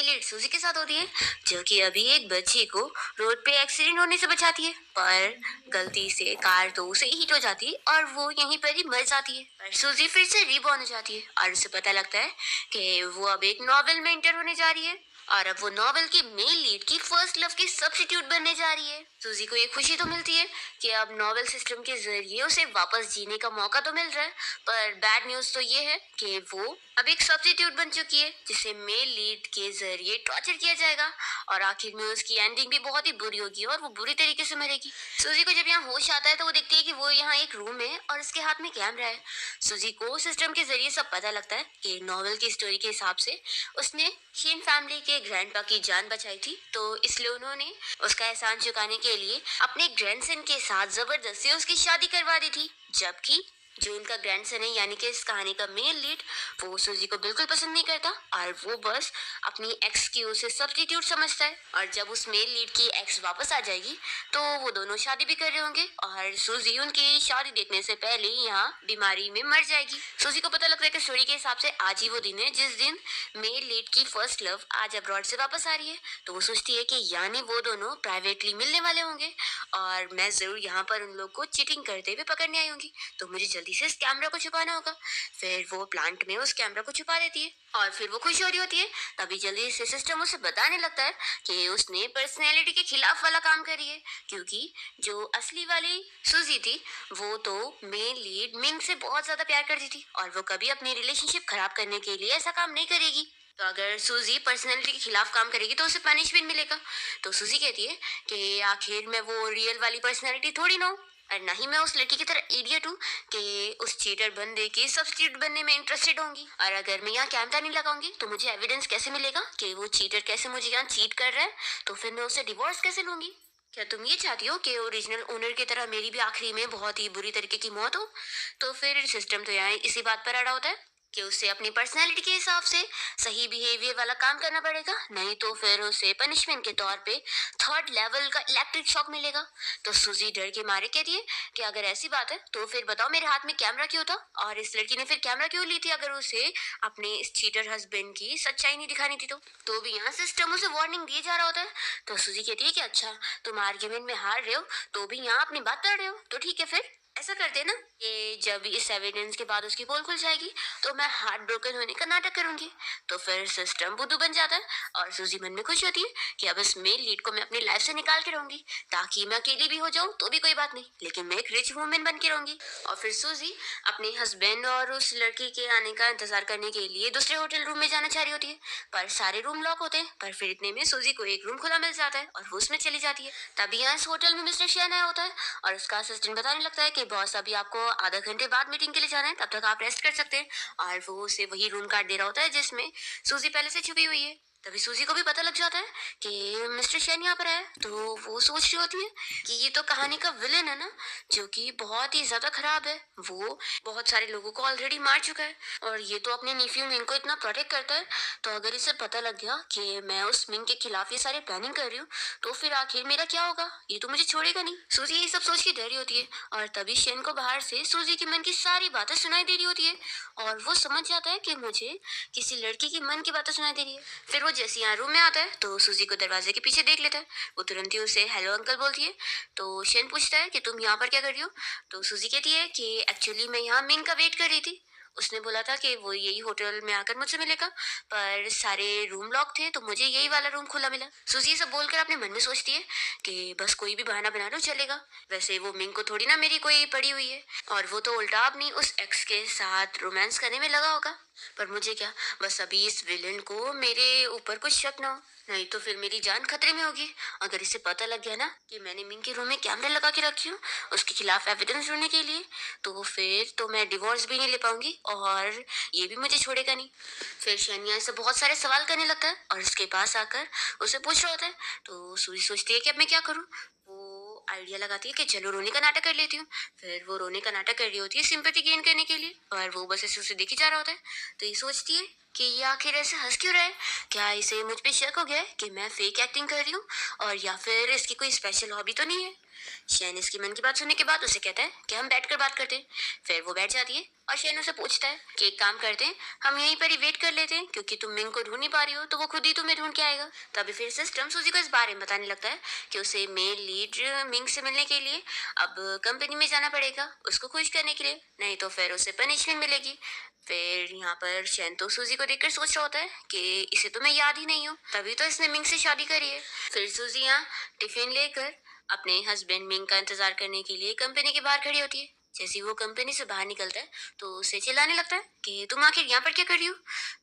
Lead सूजी के साथ होती है, जो कि अभी एक बच्ची को रोड पे एक्सीडेंट होने से बचाती है, पर गलती से कार तो उसे हिट हो जाती है और वो यहीं पर ही मर जाती है। पर सूजी फिर से रीबॉर्न हो जाती है और उसे पता लगता है कि वो अब एक नॉवेल में एंटर होने जा रही है और अब वो नॉवेल की मेन लीड की फर्स्ट लव की सब्स्टिट्यूट बनने जा रही है। सूजी को ये खुशी तो मिलती है कि अब नॉवेल सिस्टम के जरिए उसे वापस जीने का मौका तो मिल रहा है, पर बैड न्यूज तो ये है कि वो अब एक सब्स्टिट्यूट बन चुकी है जिसे मेल लीड के जरिए टॉर्चर किया जाएगा और आखिर में उसकी एंडिंग भी बहुत ही बुरी होगी और वो बुरी तरीके से मरेगी। सूजी को जब यहाँ होश आता है तो वो देखती है कि वो यहाँ एक रूम है और उसके हाथ में कैमरा है। सूजी को सिस्टम के जरिए सब पता लगता है कि नॉवेल की स्टोरी के हिसाब से उसने शीन फैमिली के ग्रैंडपा की जान बचाई थी, तो इसलिए उन्होंने उसका एहसान चुकाने के लिए अपने ग्रैंडसन के साथ जबरदस्ती उसकी शादी करवा दी थी। जबकि जो उनका ग्रैंडसन है यानी कि इस कहानी का मेन लीड, वो सूजी को बिल्कुल पसंद नहीं करता और वो बस अपनी एक्स की उसे सब्स्टिट्यूट समझता है। और जब उस मेन लीड की एक्स वापस आ जाएगी तो वो दोनों शादी भी कर रहे होंगे और सूजी उनकी शादी देखने से पहले ही यहाँ बीमारी में मर जाएगी। सूजी को पता लगता है कि स्टोरी के हिसाब से आज ही वो दिन है जिस दिन मेन लीड की फर्स्ट लव आज अब्रॉड से वापस आ रही है, तो वो सोचती है कि यानी वो दोनों प्राइवेटली मिलने वाले होंगे और मैं जरूर यहाँ पर उन लोग को चीटिंग करते हुए पकड़ने आई होंगी, तो मुझे जल्दी से इस कैमरा को छुपाना होगा। फिर वो प्लांट में उस कैमरा को छुपा देती है और फिर वो खुश हो रही होती है। तभी जल्दी से सिस्टम उसे बताने लगता है कि उसने पर्सनैलिटी के खिलाफ वाला काम करी है, क्योंकि जो असली वाली सूजी थी वो तो मेन लीड मिंग से बहुत ज्यादा प्यार करती थी और वो कभी अपनी रिलेशनशिप खराब करने के लिए ऐसा काम नहीं करेगी। तो अगर सूजी पर्सनैलिटी के खिलाफ काम करेगी तो उसे पनिशमेंट मिलेगा। तो सूजी कहती है कि आखिर मैं वो रियल वाली पर्सनैलिटी थोड़ी ना हूँ और ना ही मैं उस लड़की की तरह इडियट हूँ कि उस चीटर बंदे की सब्स्टिट्यूट बनने में इंटरेस्टेड होंगी। और अगर मैं यहाँ कैमरा नहीं लगाऊंगी तो मुझे एविडेंस कैसे मिलेगा कि वो चीटर कैसे मुझे यहाँ चीट कर रहा है, तो फिर मैं उसे डिवोर्स कैसे लूंगी। क्या तुम ये चाहती हो कि ओरिजिनल ओनर की तरह मेरी भी आखिरी में बहुत ही बुरी तरीके की मौत हो? तो फिर सिस्टम तो यहाँ इसी बात पर अड़ा होता है कि उसे अपनी पर्सनैलिटी के हिसाब से सही बिहेवियर वाला काम करना पड़ेगा, नहीं तो फिर उसे पनिशमेंट के तौर पे थर्ड लेवल का इलेक्ट्रिक शॉक मिलेगा। तो सूजी डर के मारे कहती है कि अगर ऐसी बात है तो फिर बताओ मेरे हाथ में कैमरा क्यों था और इस लड़की ने फिर कैमरा क्यों ली थी अगर उसे अपने इस चीटर हस्बैंड की सच्चाई नहीं दिखानी थी। तो भी यहाँ सिस्टम उसे वार्निंग दिए जा रहा होता है। तो सूजी कहती है कि अच्छा तुम आर्ग्यूमेंट में हार रहे हो तो भी यहाँ अपनी बात कर रहे हो, तो ठीक है फिर ऐसा करते ना कि जब इस एविडेंस के बाद उसकी पोल खुल जाएगी तो मैं हार्ट ब्रोकन होने का नाटक करूंगी। तो फिर सिस्टम बुद्धू बन जाता है और सूजी मन में खुश होती है कि अब इस मेल लीड को मैं अपनी लाइफ से निकाल के रहूंगी, ताकि मैं अकेली भी हो जाऊं तो भी कोई बात नहीं, लेकिन मैं एक रिच वुमेन बन के रहूंगी। और फिर सूजी अपने हस्बैंड और उस लड़की के आने का इंतजार करने के लिए दूसरे होटल रूम में जाना चाह रही होती है, पर सारे रूम लॉक होते हैं। पर फिर इतने में सूजी को एक रूम खुला मिल जाता है और वो उसमें चली जाती है। तभी यहाँ इस होटल में मिस्टर शियान आया होता है और उसका असिस्टेंट बताने लगता है कि बॉस अभी आपको आधा घंटे बाद मीटिंग के लिए जाना है, तब तक आप रेस्ट कर सकते हैं। और वो उसे वही रूम कार्ड दे रहा होता है जिसमें सूजी पहले से छुपी हुई है। तभी सूजी को भी पता लग जाता है कि मिस्टर शेन यहाँ पर है, तो वो सोच रही होती है कि ये तो कहानी का विलेन है ना, जो कि बहुत ही ज्यादा खराब है। वो बहुत सारे लोगों को ऑलरेडी मार चुका है और ये तो अपने नीफ्यू मिंग को इतना प्रोटेक्ट करता है, तो अगर इसे पता लग गया कि मैं उस मिंग के खिलाफ ये सारी प्लानिंग कर रही हूँ तो फिर आखिर मेरा क्या होगा, ये तो मुझे छोड़ेगा नहीं। सूजी ये सब सोच के डर रही होती है और तभी शेन को बाहर से सूजी के मन की सारी बातें सुनाई दे रही होती है और वो समझ जाता है कि मुझे किसी लड़की की मन की बातें सुनाई दे रही है। फिर वो जैसे यहाँ रूम में आता है तो सूजी को दरवाजे के पीछे देख लेता है। वो तुरंत ही उसे हेलो अंकल बोलती है। तो शेन पूछता है कि तुम यहाँ पर क्या कर रही हो? तो सूजी कहती है कि एक्चुअली मैं यहाँ मिंग का वेट कर रही थी, उसने बोला था कि वो यही होटल में आकर मुझसे मिलेगा, पर सारे रूम लॉक थे तो मुझे यही वाला रूम खुला मिला। सूजी ये सब बोलकर अपने मन में सोचती है कि बस कोई भी बहाना बना लो चलेगा, वैसे वो मिंग को थोड़ी ना मेरी कोई पड़ी हुई है और वो तो उल्टा अपनी उस एक्स के साथ रोमांस करने में लगा होगा, पर मुझे क्या, बस अभी इस विलेन को मेरे ऊपर कुछ शक ना हो, नहीं तो फिर मेरी जान खतरे में होगी। अगर इसे पता लग गया ना कि मैंने मिंग के रूम में कैमरा लगा के रखी हूँ उसके खिलाफ एविडेंस ढूंढने के लिए, तो फिर तो मैं डिवोर्स भी नहीं ले पाऊंगी और ये भी मुझे छोड़ेगा नहीं। फिर शनिया से बहुत सारे सवाल करने लगता है और उसके पास आकर उसे पूछ रहा होता है। तो सूजी सोचती है कि अब मैं क्या करूँ। वो आइडिया लगाती है कि चलो रोने का नाटक कर लेती हूँ। फिर वो रोने का नाटक कर रही होती है सिंपैथी गेन करने के लिए, और वो बस ऐसे उसे देखी जा रहा होता है। तो ये सोचती है कि ये आखिर ऐसे हंस क्यों रहा है, क्या इसे मुझ पे शक हो गया है कि मैं फेक एक्टिंग कर रही हूँ, और या फिर इसकी कोई स्पेशल हॉबी तो नहीं है। शैन इसकी मन की बात सुनने के बाद उसे कहता है कि हम बैठकर बात करते हैं। फिर वो बैठ जाती है और शैन उसे पूछता है कि एक काम करते हैं, हम यहीं पर ही वेट कर लेते हैं, क्योंकि तुम मिंग को ढूंढ नहीं पा रही हो तो वो खुद ही तुम्हें ढूंढ के आएगा। तभी फिर सिस्टम सूजी को इस बारे में बताने लगता है कि उसे मेल लीड मिंग से मिलने के लिए अब कंपनी में जाना पड़ेगा उसको खुश करने के लिए, नहीं तो फिर उसे पनिशमेंट मिलेगी। फिर यहाँ पर शैन तो सूजी को देखकर सोच रहा होता है कि इसे तो मैं याद ही नहीं हूँ, तभी तो इसने मिंग से शादी करी है। फिर सूजी यहाँ टिफिन लेकर अपने हस्बैंड मिंग का इंतजार करने के लिए कंपनी के बाहर खड़ी होती है। जैसे ही वो कंपनी से बाहर निकलता है तो उसे चिल्लाने लगता है कि तुम आखिर यहाँ पर क्या कर रही हो।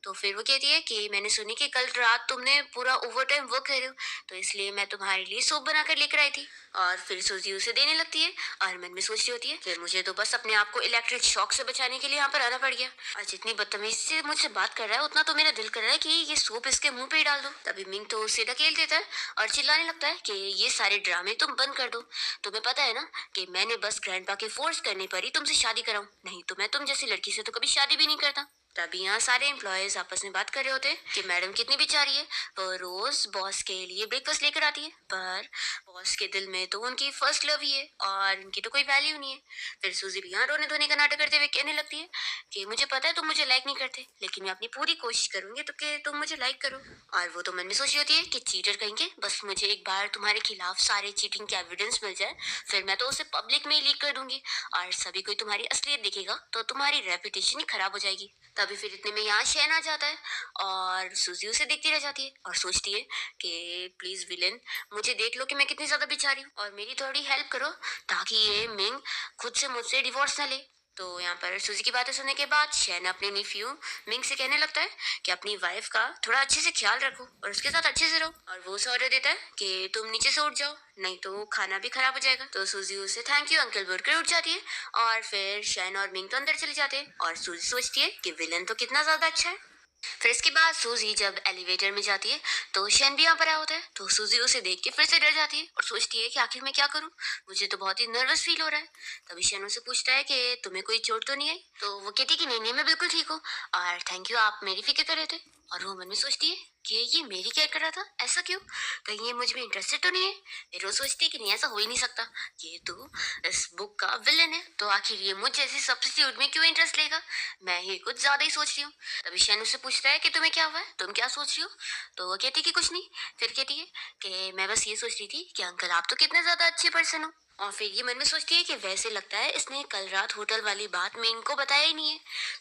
तो फिर वो कहती है कि मैंने सुनी कि कल रात तुमने पूरा ओवर टाइम वर्क कर रहे हो, तो इसलिए मैं तुम्हारे लिए सूप बनाकर लेकर आई थी। और फिर सूजी उसे देने लगती है और मन में सोच रही होती है कि मुझे तो बस अपने आप को इलेक्ट्रिक शॉक से बचाने के लिए यहाँ पर आना पड़ गया, और जितनी बदतमीजी से मुझसे बात कर रहा है उतना तो मेरा दिल कर रहा है कि ये सूप इसके मुंह पे ही डाल दो। तभी मिंग तो उसे धकेल देता है और चिल्लाने लगता है कि ये सारे ड्रामे तुम बंद कर दो। तुम्हें पता है ना कि मैंने बस ग्रैंडपा के फोर्स करने पर ही तुमसे शादी कराऊं, नहीं तो मैं तुम जैसी लड़की से तो कभी शादी भी नहीं करता। तभी यहाँ सारे एम्प्लॉयज आपस में बात कर रहे होते हैं कि मैडम कितनी बेचारी है, वो रोज बॉस के लिए ब्रेकफास्ट लेकर आती है, पर बॉस के दिल में तो उनकी फर्स्ट लव ही है और इनकी तो कोई वैल्यू नहीं है। फिर सूजी भी यहाँ रोने धोने का नाटक करते हुए कहने लगती है कि मुझे पता है तुम मुझे लाइक नहीं करते, लेकिन मैं अपनी पूरी कोशिश करूंगी तो कि तुम मुझे लाइक करो। और वो तो मन में सोच रही होती है कि चीटर कहेंगे, बस मुझे एक बार तुम्हारे खिलाफ सारे चीटिंग के एविडेंस मिल जाए, फिर मैं तो उसे पब्लिक में ही लीक कर दूंगी और सभी कोई तुम्हारी असलियत देखेगा तो तुम्हारी रेपुटेशन ही खराब हो जाएगी। तभी फिर इतने में यहाँ शैन आ जाता है और सूजी उसे देखती रह जाती है और सोचती है कि प्लीज विलेन, मुझे देख लो कि मैं कितनी ज्यादा बेचारी हूँ और मेरी थोड़ी हेल्प करो ताकि ये मिंग खुद से मुझसे डिवोर्स ना ले। तो यहाँ पर सूजी की बातें सुनने के बाद शैन अपने निफ्यू मिंग से कहने लगता है कि अपनी वाइफ का थोड़ा अच्छे से ख्याल रखो और उसके साथ अच्छे से रहो, और वो उसे ऑर्डर देता है कि तुम नीचे से उठ जाओ, नहीं तो खाना भी खराब हो जाएगा। तो सूजी उसे थैंक यू अंकल बोलकर उठ जाती है और फिर शैन और मिंग तो अंदर चले जाते हैं और सूजी सोचती है कि विलन तो कितना ज्यादा अच्छा है। फिर इसके बाद सूजी जब एलिवेटर में जाती है तो शैन भी यहाँ पर आया होता है, तो सूजी उसे देख के फिर से डर जाती है और सोचती है कि आखिर मैं क्या करूँ, मुझे तो बहुत ही नर्वस फील हो रहा है। तभी शैन उसे पूछता है कि तुम्हें कोई चोट तो नहीं आई, तो वो कहती है कि नहीं नहीं मैं बिल्कुल ठीक हूँ और थैंक यू आप मेरी फिक्र कर रहे थे। और वो मन में सोचती है कि ये मेरी केयर कर रहा था, ऐसा क्यों, कहीं ये मुझ में इंटरेस्टेड तो नहीं है। फिर वो सोचती है कि नहीं ऐसा हो ही नहीं सकता, ये तो इस बुक का विलन है, तो आखिर ये मुझ जैसी सब्स्टिट्यूट में क्यों इंटरेस्ट लेगा, मैं ही कुछ ज्यादा ही सोच रही हूँ। तभी शैन उससे पूछता है कि तुम्हें क्या हुआ है, तुम क्या सोच रही हो। तो वो कहती है कि कुछ नहीं। फिर कहती है कि मैं बस ये सोच रही थी कि अंकल आप तो कितने ज्यादा अच्छे पर्सन हो। और फिर ये मन में सोचती है कि वैसे लगता है इसने कल रात होटल वाली बात मिंग को बताया ही नहीं है।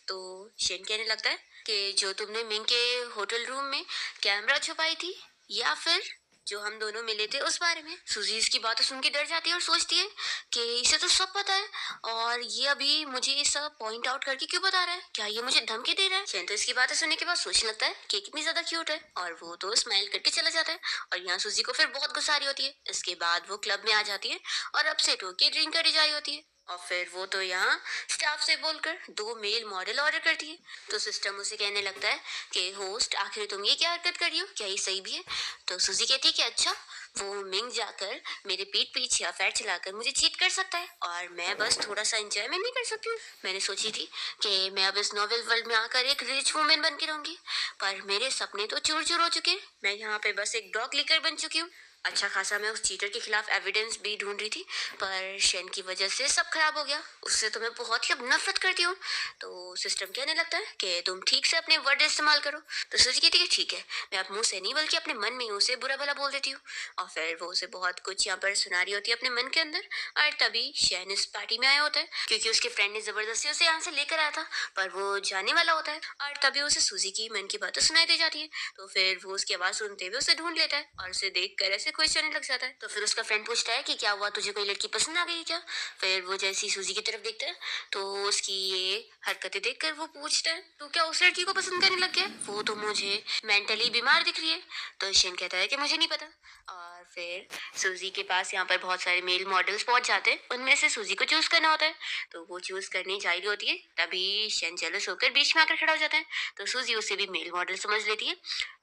तो शेन कहने लगता है कि जो तुमने मिंग के होटल रूम में कैमरा छुपाई थी या फिर जो हम दोनों मिले थे उस बारे में। सूजी इसकी बातें सुन के डर जाती है और सोचती है कि इसे तो सब पता है और ये अभी मुझे ये सब पॉइंट आउट करके क्यों बता रहा है, क्या ये मुझे धमकी दे रहा है। शेन तो इसकी बातें सुनने के बाद सोचने लगता है कि कितनी ज्यादा क्यूट है और वो तो स्माइल करके चला जाता है। और यहाँ सूजी को फिर बहुत गुस्सा आ रही होती है। इसके बाद वो क्लब में आ जाती है और अपसेट होकर ड्रिंक कर जा रही होती है और फिर वो तो यहाँ स्टाफ से बोलकर 2 मेल मॉडल ऑर्डर करती है। तो सिस्टम उसे कहने लगता है कि होस्ट आखिर तुम ये क्या हरकत कर रही हो, क्या ये सही भी है। तो सूजी कहती है कि अच्छा वो मिंग जाकर मेरे पीठ पीछे अफेयर चलाकर मुझे चीट कर सकता है और मैं बस थोड़ा सा एंजॉयमेंट नहीं कर सकती हूँ। मैंने सोची थी कि मैं अब इस नॉवेल वर्ल्ड में आकर एक रिच वुमेन बन के रहूंगी, पर मेरे सपने तो चूर चूर हो चुके हैं। मैं यहाँ पे बस एक डॉग लिकर बन चुकी हूँ। अच्छा खासा मैं उस चीटर के खिलाफ एविडेंस भी ढूंढ रही थी, पर शेन की वजह से सब खराब हो गया। उससे तो मैं बहुत ही अब नफरत करती हूँ। तो सिस्टम कहने लगता है कि तुम ठीक से अपने वर्ड इस्तेमाल करो। तो सूजी कहती है ठीक है, मैं अब मुंह से नहीं बल्कि अपने मन में ही उसे बुरा भला बोल देती हूँ। और फिर वो उसे बहुत कुछ यहाँ पर सुना रही होती है अपने मन के अंदर। और तभी शेन इस पार्टी में आया होता है क्योंकि उसके फ्रेंड ने जबरदस्ती उसे यहाँ से लेकर आया था, पर वो जाने वाला होता है। और तभी उसे सूजी की मन की बातें सुनाई दे जाती है। तो फिर वो उसकी आवाज सुनते हुए उसे ढूंढ लेता है और उसे देख कर ऐसे खुश होने लग जाता है। तो फिर उसका फ्रेंड पूछता है कि क्या हुआ, तुझे कोई लड़की पसंद आ गई क्या। फिर वो जैसी सूजी की तरफ देखता है तो उसकी ये हरकतें देखकर वो पूछता है तो क्या उस लड़की को पसंद करने लग गया, वो तो मुझे मेंटली बीमार दिख रही है। तो शेन कहता है कि मुझे नहीं पता। और फिर सूजी के पास यहाँ पर बहुत सारे मेल मॉडल्स पहुंच जाते हैं, उनमें से सूजी को चूज करना होता है। तो वो चूज करने जा रही होती है, तभी शेन जेलस होकर बीच में आकर खड़ा हो जाता है। तो सूजी उसे भी मेल मॉडल समझ लेती है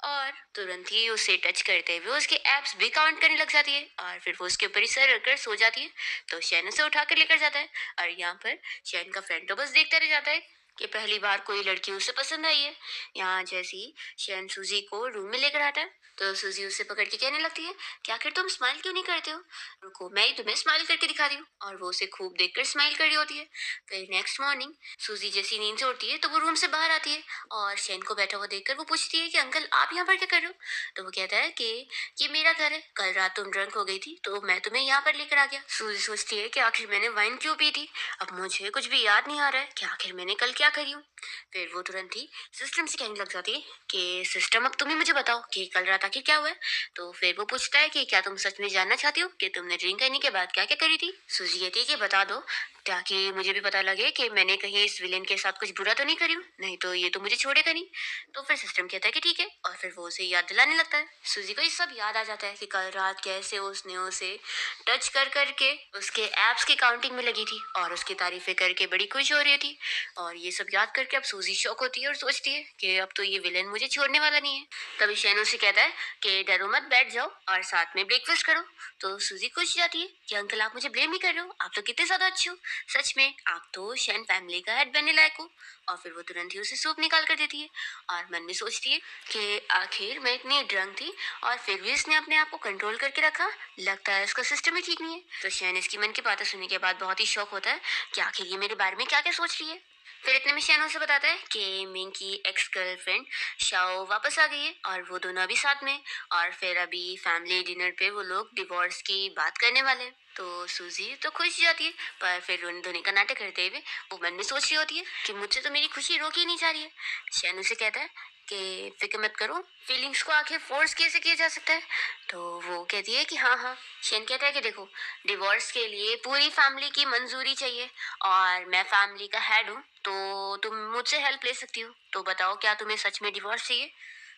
और तुरंत ही उसे टच करते हुए उसके एब्स भी काउंट करने लग जाती है और फिर वो उसके ऊपर ही सर रखकर सो जाती है। तो शैन उसे उठा कर लेकर जाता है और यहाँ पर शैन का फ्रेंड तो बस देखता रह जाता है कि पहली बार कोई लड़की उसे पसंद आई है। यहाँ जैसी शैन सूजी को रूम में लेकर आता है तो सूजी उसे पकड़ के कहने लगती है कि आखिर तुम स्माइल क्यों नहीं करते हो? रुको मैं ही तुम्हें स्माइल करके दिखा रही हूँ। और वो उसे खूब देखकर स्माइल कर रही होती है। फिर नेक्स्ट मॉर्निंग सूजी जैसी नींद से उठती है तो वो रूम से बाहर आती है और शैन को बैठा हुआ देखकर वो पूछती है कि अंकल आप यहाँ पर क्या कर रहे हो? तो वो कहता है कि ये मेरा घर है, कल रात तुम ड्रंक हो गई थी तो मैं तुम्हें यहाँ पर लेकर आ गया। सूजी सोचती है कि आखिर मैंने वाइन क्यों पी थी, अब मुझे कुछ भी याद नहीं आ रहा है कि आखिर मैंने कल क्या करी हूँ। फिर वो तुरंत ही सिस्टम से कहने लग जाती है कि सिस्टम अब तुम ही मुझे बताओ कि कल रात आखिर क्या हुआ है। तो फिर वो पूछता है कि क्या तुम सच में जानना चाहती हो कि तुमने ड्रिंक करने के बाद क्या क्या करी थी। सूजी कहती है कि बता दो ताकि मुझे भी पता लगे कि मैंने कहीं इस विलेन के साथ कुछ बुरा तो नहीं करी हूँ, नहीं तो ये तो मुझे छोड़ेगा नहीं। तो फिर सिस्टम कहता है कि ठीक है और फिर वो उसे याद दिलाने लगता है। सूजी को ये सब याद आ जाता है कि कल रात कैसे उसने उसे टच कर करके उसके एप्स की काउंटिंग में लगी थी और उसकी तारीफें करके बड़ी खुश हो रही थी। और ये सब याद करके अब सूजी शौक होती है और सोचती है कि अब तो ये विलेन मुझे छोड़ने वाला नहीं है। तभी शैन से कहता है कि डरो मत, बैठ जाओ और साथ में ब्रेकफास्ट करो। तो सूजी खुश जाती है कि अंकल आप मुझे ब्लेम नहीं कर रहे हो, आप तो कितने ज्यादा अच्छे हो, सच में आप तो शैन फैमिली का हेड बनने लायक हो। और फिर वो तुरंत ही उसे सूप निकाल कर देती है और मन में सोचती है कि आखिर मैं इतनी ड्रंक थी और फिर भी इसने अपने आप को कंट्रोल करके रखा, लगता है इसका सिस्टम ही ठीक नहीं है। तो शैन इसकी मन की बातें सुनने के बाद बहुत ही शौक होता है कि आखिर ये मेरे बारे में क्या क्या सोच रही है। फिर इतने में शैन उसे बताता है कि मिंग की एक्स गर्लफ्रेंड शाओ वापस आ गई है और वो दोनों अभी साथ में, और फिर अभी फैमिली डिनर पे वो लोग डिवोर्स की बात करने वाले हैं। तो सूजी तो खुश जाती है पर फिर रोने धोने का नाटक करते हुए वो मन में सोच रही होती है कि मुझसे तो मेरी खुशी रोकी ही नहीं जा रही है। शैन उसे कहता है कि फिक्र मत करो, फीलिंग्स को आखिर फोर्स कैसे किया जा सकता है। तो वो कहती है कि हाँ हाँ। शेन कहता है कि देखो डिवोर्स के लिए पूरी फैमिली की मंजूरी चाहिए और मैं फैमिली का हेड हूँ तो तुम मुझसे हेल्प ले सकती हो, तो बताओ क्या तुम्हें सच में डिवोर्स चाहिए।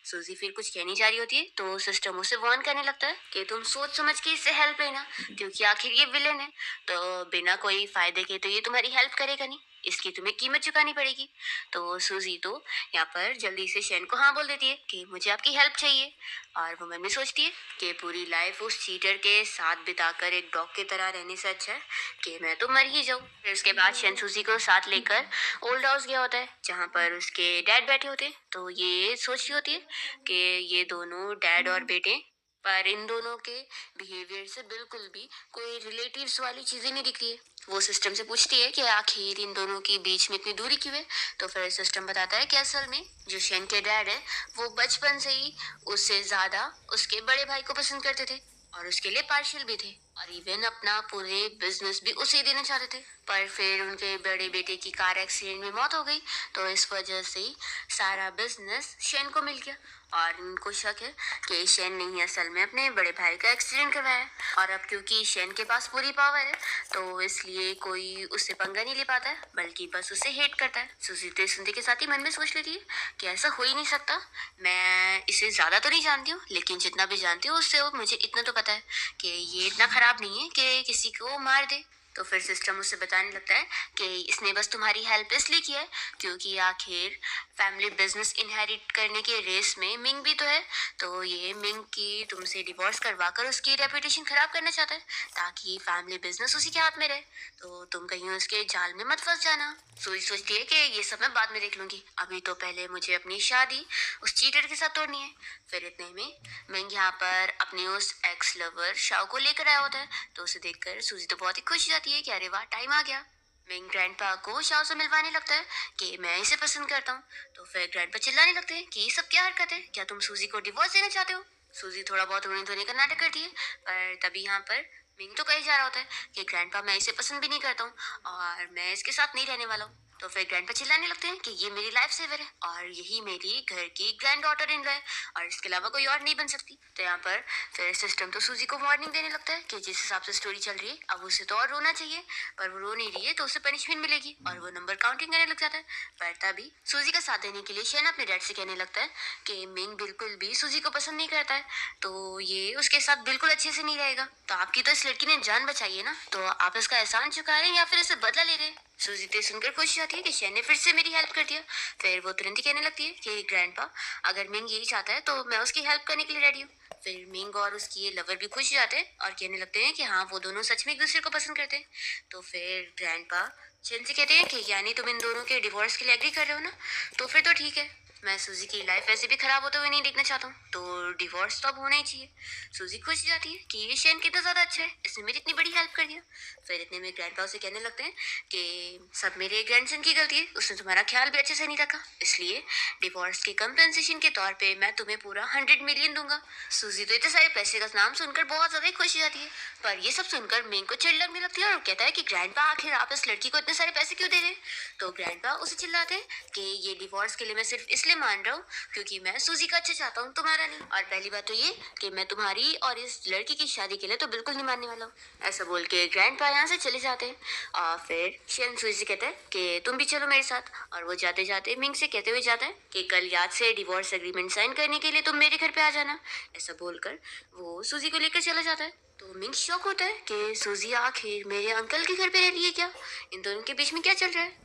सूजी फिर कुछ कहनी जा रही होती है तो सिस्टम उसे वार्न करने लगता है कि तुम सोच समझ के इससे हेल्प लेना क्योंकि आखिर ये विलेन है, तो बिना कोई फायदे के तो ये तुम्हारी हेल्प करेगा नहीं, इसकी तुम्हें कीमत चुकानी पड़ेगी। तो सूजी तो यहाँ पर जल्दी से शैन को हाँ बोल देती है कि मुझे आपकी हेल्प चाहिए। और वो मन में सोचती है कि पूरी लाइफ उस चीटर के साथ बिताकर एक डॉग की तरह रहने से अच्छा है कि मैं तो मर ही जाऊँ। फिर उसके बाद शैन सूजी को साथ लेकर ओल्ड हाउस गया होता है जहाँ पर उसके डैड बैठे होते हैं। तो ये सोच रही होती है कि ये दोनों डैड और बेटे, पर इन दोनों के बिहेवियर से बिल्कुल भी कोई रिलेटिव्स वाली चीजें नहीं दिख रही है। वो सिस्टम से पूछती है कि आखिर इन दोनों के बीच में इतनी दूरी क्यों है। तो फिर सिस्टम बताता है कि असल में जो शेन के डैड है वो बचपन से ही उससे ज्यादा उसके बड़े भाई को पसंद करते थे और उसके लिए पार्शियल भी थे और इवन अपना पूरे बिजनेस भी उसे देना चाहते थे। पर फिर उनके बड़े बेटे की कार एक्सीडेंट में मौत हो गई तो इस वजह से सारा बिजनेस शेन को मिल गया और इनको शक है कि शेन ने ही असल में अपने बड़े भाई का एक्सीडेंट करवाया है। और अब क्योंकि शेन के पास पूरी पावर है तो इसलिए कोई उससे पंगा नहीं ले पाता है बल्कि बस उसे हेट करता है। सुजीते सुनते के साथ ही मन में सोच लेती है कि ऐसा हो ही नहीं सकता, मैं इसे ज्यादा तो नहीं जानती हूँ लेकिन जितना भी जानती हूँ उससे मुझे इतना तो पता है कि ये इतना खराब नहीं है कि किसी को मार दे। तो फिर सिस्टम उसे बताने लगता है कि इसने बस तुम्हारी हेल्प इसलिए की है क्योंकि आखिर फैमिली बिजनेस इनहेरिट करने के रेस में मिंग भी तो है, तो ये मिंग की तुमसे डिवोर्स करवा कर उसकी रेपुटेशन खराब करना चाहता है ताकि फैमिली बिजनेस उसी के हाथ में रहे, तो तुम कहीं उसके जाल में मत फंस जाना। सोई सोचती है कि ये सब मैं बाद में देख लूंगी, अभी तो पहले मुझे अपनी शादी उस चीटर के साथ तोड़नी है। फिर इतने में मिंग यहाँ पर अपने उस एक्स लवर शाओ को लेकर आया होता है तो उसे देखकर सूजी तो बहुत ही खुश हो जाती है कि अरे वाह टाइम आ गया। मिंग ग्रैंडपा को शाओ से मिलवाने लगता है कि मैं इसे पसंद करता हूँ। तो फिर ग्रैंडपा चिल्लाने लगते हैं कि ये सब क्या हरकत है, क्या तुम सूजी को डिवोर्स देना चाहते हो। सूजी थोड़ा बहुत रोने धोने का नाटक करती है पर तभी यहाँ पर मिंग तो कही जा रहा होता है कि ग्रैंडपा मैं इसे पसंद भी नहीं करता हूँ और मैं इसके साथ नहीं रहने वाला हूँ। तो फिर ग्रैंडपा चिल्लाने लगते हैं कि ये मेरी लाइफ सेवर है और यही मेरी घर की ग्रैंड डॉटर इन लॉ है और इसके अलावा कोई और नहीं बन सकती। तो यहाँ पर फिर सिस्टम तो सूजी को वार्निंग देने लगता है कि जिस हिसाब से स्टोरी चल रही है अब उसे तो और रोना चाहिए, पर वो रो नहीं रही है तो उसे पनिशमेंट मिलेगी और वो नंबर काउंटिंग करने लग जाता है। पर तभी सूजी का साथ देने के लिए शेन अपने डैड से कहने लगता है कि मिंग बिल्कुल भी सूजी को पसंद नहीं करता है तो ये उसके साथ बिल्कुल अच्छे से नहीं रहेगा, तो आपकी तो इस लड़की ने जान बचाई है ना, तो आप इसका एहसान चुका रहे हैं या फिर इसे बदला ले रहे हैं। सूजी तो सुनकर खुश जाती है कि शेन ने फिर से मेरी हेल्प कर दिया। फिर वो तुरंत ही कहने लगती है कि ग्रैंडपा अगर मिंग यही चाहता है तो मैं उसकी हेल्प करने के लिए रेडी हूँ। फिर मिंग और उसकी ये लवर भी खुश हो जाते हैं और कहने लगते हैं कि हाँ वो दोनों सच में एक दूसरे को पसंद करते हैं। तो फिर ग्रैंडपा शेन से कहते हैं कि यानी तुम इन दोनों के डिवोर्स के लिए एग्री कर रहे हो ना, तो फिर तो ठीक है। मैं सूजी की लाइफ ऐसे भी खराब होते हुए नहीं देखना चाहता हूँ, तो डिवोर्स तो अब होना ही चाहिए। सूजी खुश हो जाती है कि ये शेन कितना ज्यादा अच्छा है, इसने मेरी इतनी बड़ी हेल्प कर दिया। फिर इतने में ग्रैंडपा उसे कहने लगते हैं कि सब मेरे ग्रैंडसन की गलती है, उसने तुम्हारा ख्याल भी अच्छे से नहीं रखा, इसलिए डिवोर्स के कंपेंसेशन के तौर पे मैं तुम्हें पूरा 100 मिलियन दूंगा। सूजी तो इतने सारे पैसे का नाम सुनकर बहुत ज्यादा ही खुश हो जाती है, पर ये सब सुनकर मिंग को चिढ़ लगने लगती है और कहता है कि ग्रैंडपा आखिर आप इस लड़की को इतने सारे पैसे क्यों दे रहे हैं। तो ग्रैंडपा उसे चिल्लाते हैं कि ये डिवोर्स के लिए मैं सिर्फ इसलिए मान रहा हूँ क्योंकि मैं सूजी का अच्छा चाहता हूँ, तुम्हारा नहीं। और पहली बात तो ये कि मैं तुम्हारी और इस लड़की की शादी के लिए तो बिल्कुल नहीं मानने वाला हूँ। ऐसा बोल के ग्रैंडपा यहाँ से चले जाते हैं और फिर शेन सूजी से कहता है कि तुम भी चलो मेरे साथ। और वो जाते जाते मिंग से कहते हुए जाता है कि कल याद से डिवोर्स एग्रीमेंट साइन करने के लिए तुम मेरे घर पे आ जाना। ऐसा बोलकर वो सूजी को लेकर चला जाता है। तो मिंग शॉक होता है कि सूजी आखिर मेरे अंकल के घर पे रह रही है क्या, इन दोनों के बीच में क्या चल रहा है।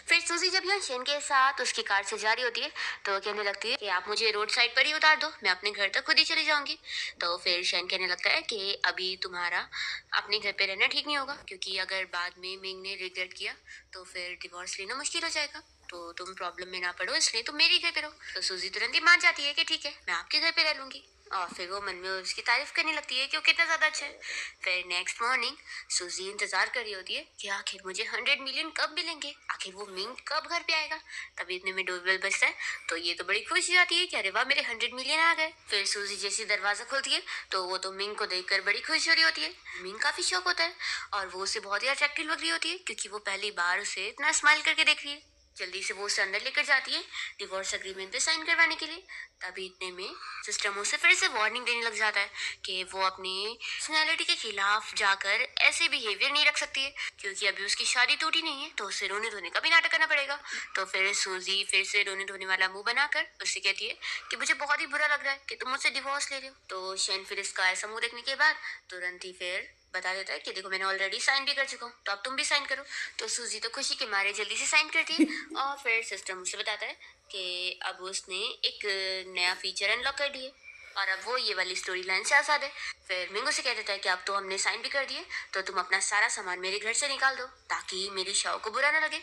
फिर सूजी जब यहाँ शेन के साथ उसकी कार से जा रही होती है तो वो कहने लगती है कि आप मुझे रोड साइड पर ही उतार दो, मैं अपने घर तक खुद ही चली जाऊंगी। तो फिर शेन कहने लगता है कि अभी तुम्हारा अपने घर पे रहना ठीक नहीं होगा, क्योंकि अगर बाद में मिंग ने रिग्रेट किया तो फिर डिवोर्स लेना मुश्किल हो जाएगा, तो तुम प्रॉब्लम में ना पड़ो इसलिए तुम मेरे घर पे रहो। तो सूजी तुरंत ही मान जाती है कि ठीक है मैं आपके घर पे रह लूंगी और फिर वो मन में उसकी तारीफ करने लगती है कि वो कितना ज्यादा अच्छा है। फिर नेक्स्ट मॉर्निंग सूजी इंतजार कर रही होती है कि आखिर मुझे 100 मिलियन कब मिलेंगे, आखिर वो मिंग कब घर पे आएगा। तभी इतने में डोरबेल बजता है तो ये तो बड़ी खुशी आती है कि अरे वाह मेरे 100 मिलियन आ गए। फिर सूजी जैसी दरवाजा खोलती है तो वो तो मिंग को देखकर बड़ी खुश हो रही होती है। मिंग काफी शौक होता है और वो उसे बहुत ही अट्रैक्टिव लग रही होती है क्योंकि वो पहली बार उसे इतना स्माइल करके देख रही है। जल्दी से वो उसे अंदर लेकर जाती है डिवोर्स एग्रीमेंट पे साइन करवाने के लिए। तभी इतने में सिस्टम उसे फिर से वार्निंग देने लग जाता है कि वो अपनी पर्सनैलिटी के खिलाफ जाकर ऐसे बिहेवियर नहीं रख सकती है, क्योंकि अभी उसकी शादी टूटी नहीं है तो उसे रोने धोने का भी नाटक करना पड़ेगा। तो फिर सूजी फिर से रोने धोने वाला मुंह बनाकर उससे कहती है कि मुझे बहुत ही बुरा लग रहा है कि तुम मुझसे डिवोर्स ले रहे हो। तो शेन फिर इसका ऐसा मुंह देखने के बाद तुरंत ही फिर बता देता है कि देखो मैंने ऑलरेडी साइन भी कर चुका हूँ, तो अब तुम भी साइन करो। तो सूजी तो खुशी के मारे जल्दी से साइन करती है और फिर सिस्टम उसे बताता है कि अब उसने एक नया फीचर अनलॉक कर दिए और अब वो ये वाली स्टोरी लाइन से आजाद है। फिर मिंगो से कह देता है कि अब तो हमने साइन भी कर दिए, तो तुम अपना सारा सामान मेरे घर से निकाल दो ताकि मेरी शाओ को बुरा ना लगे।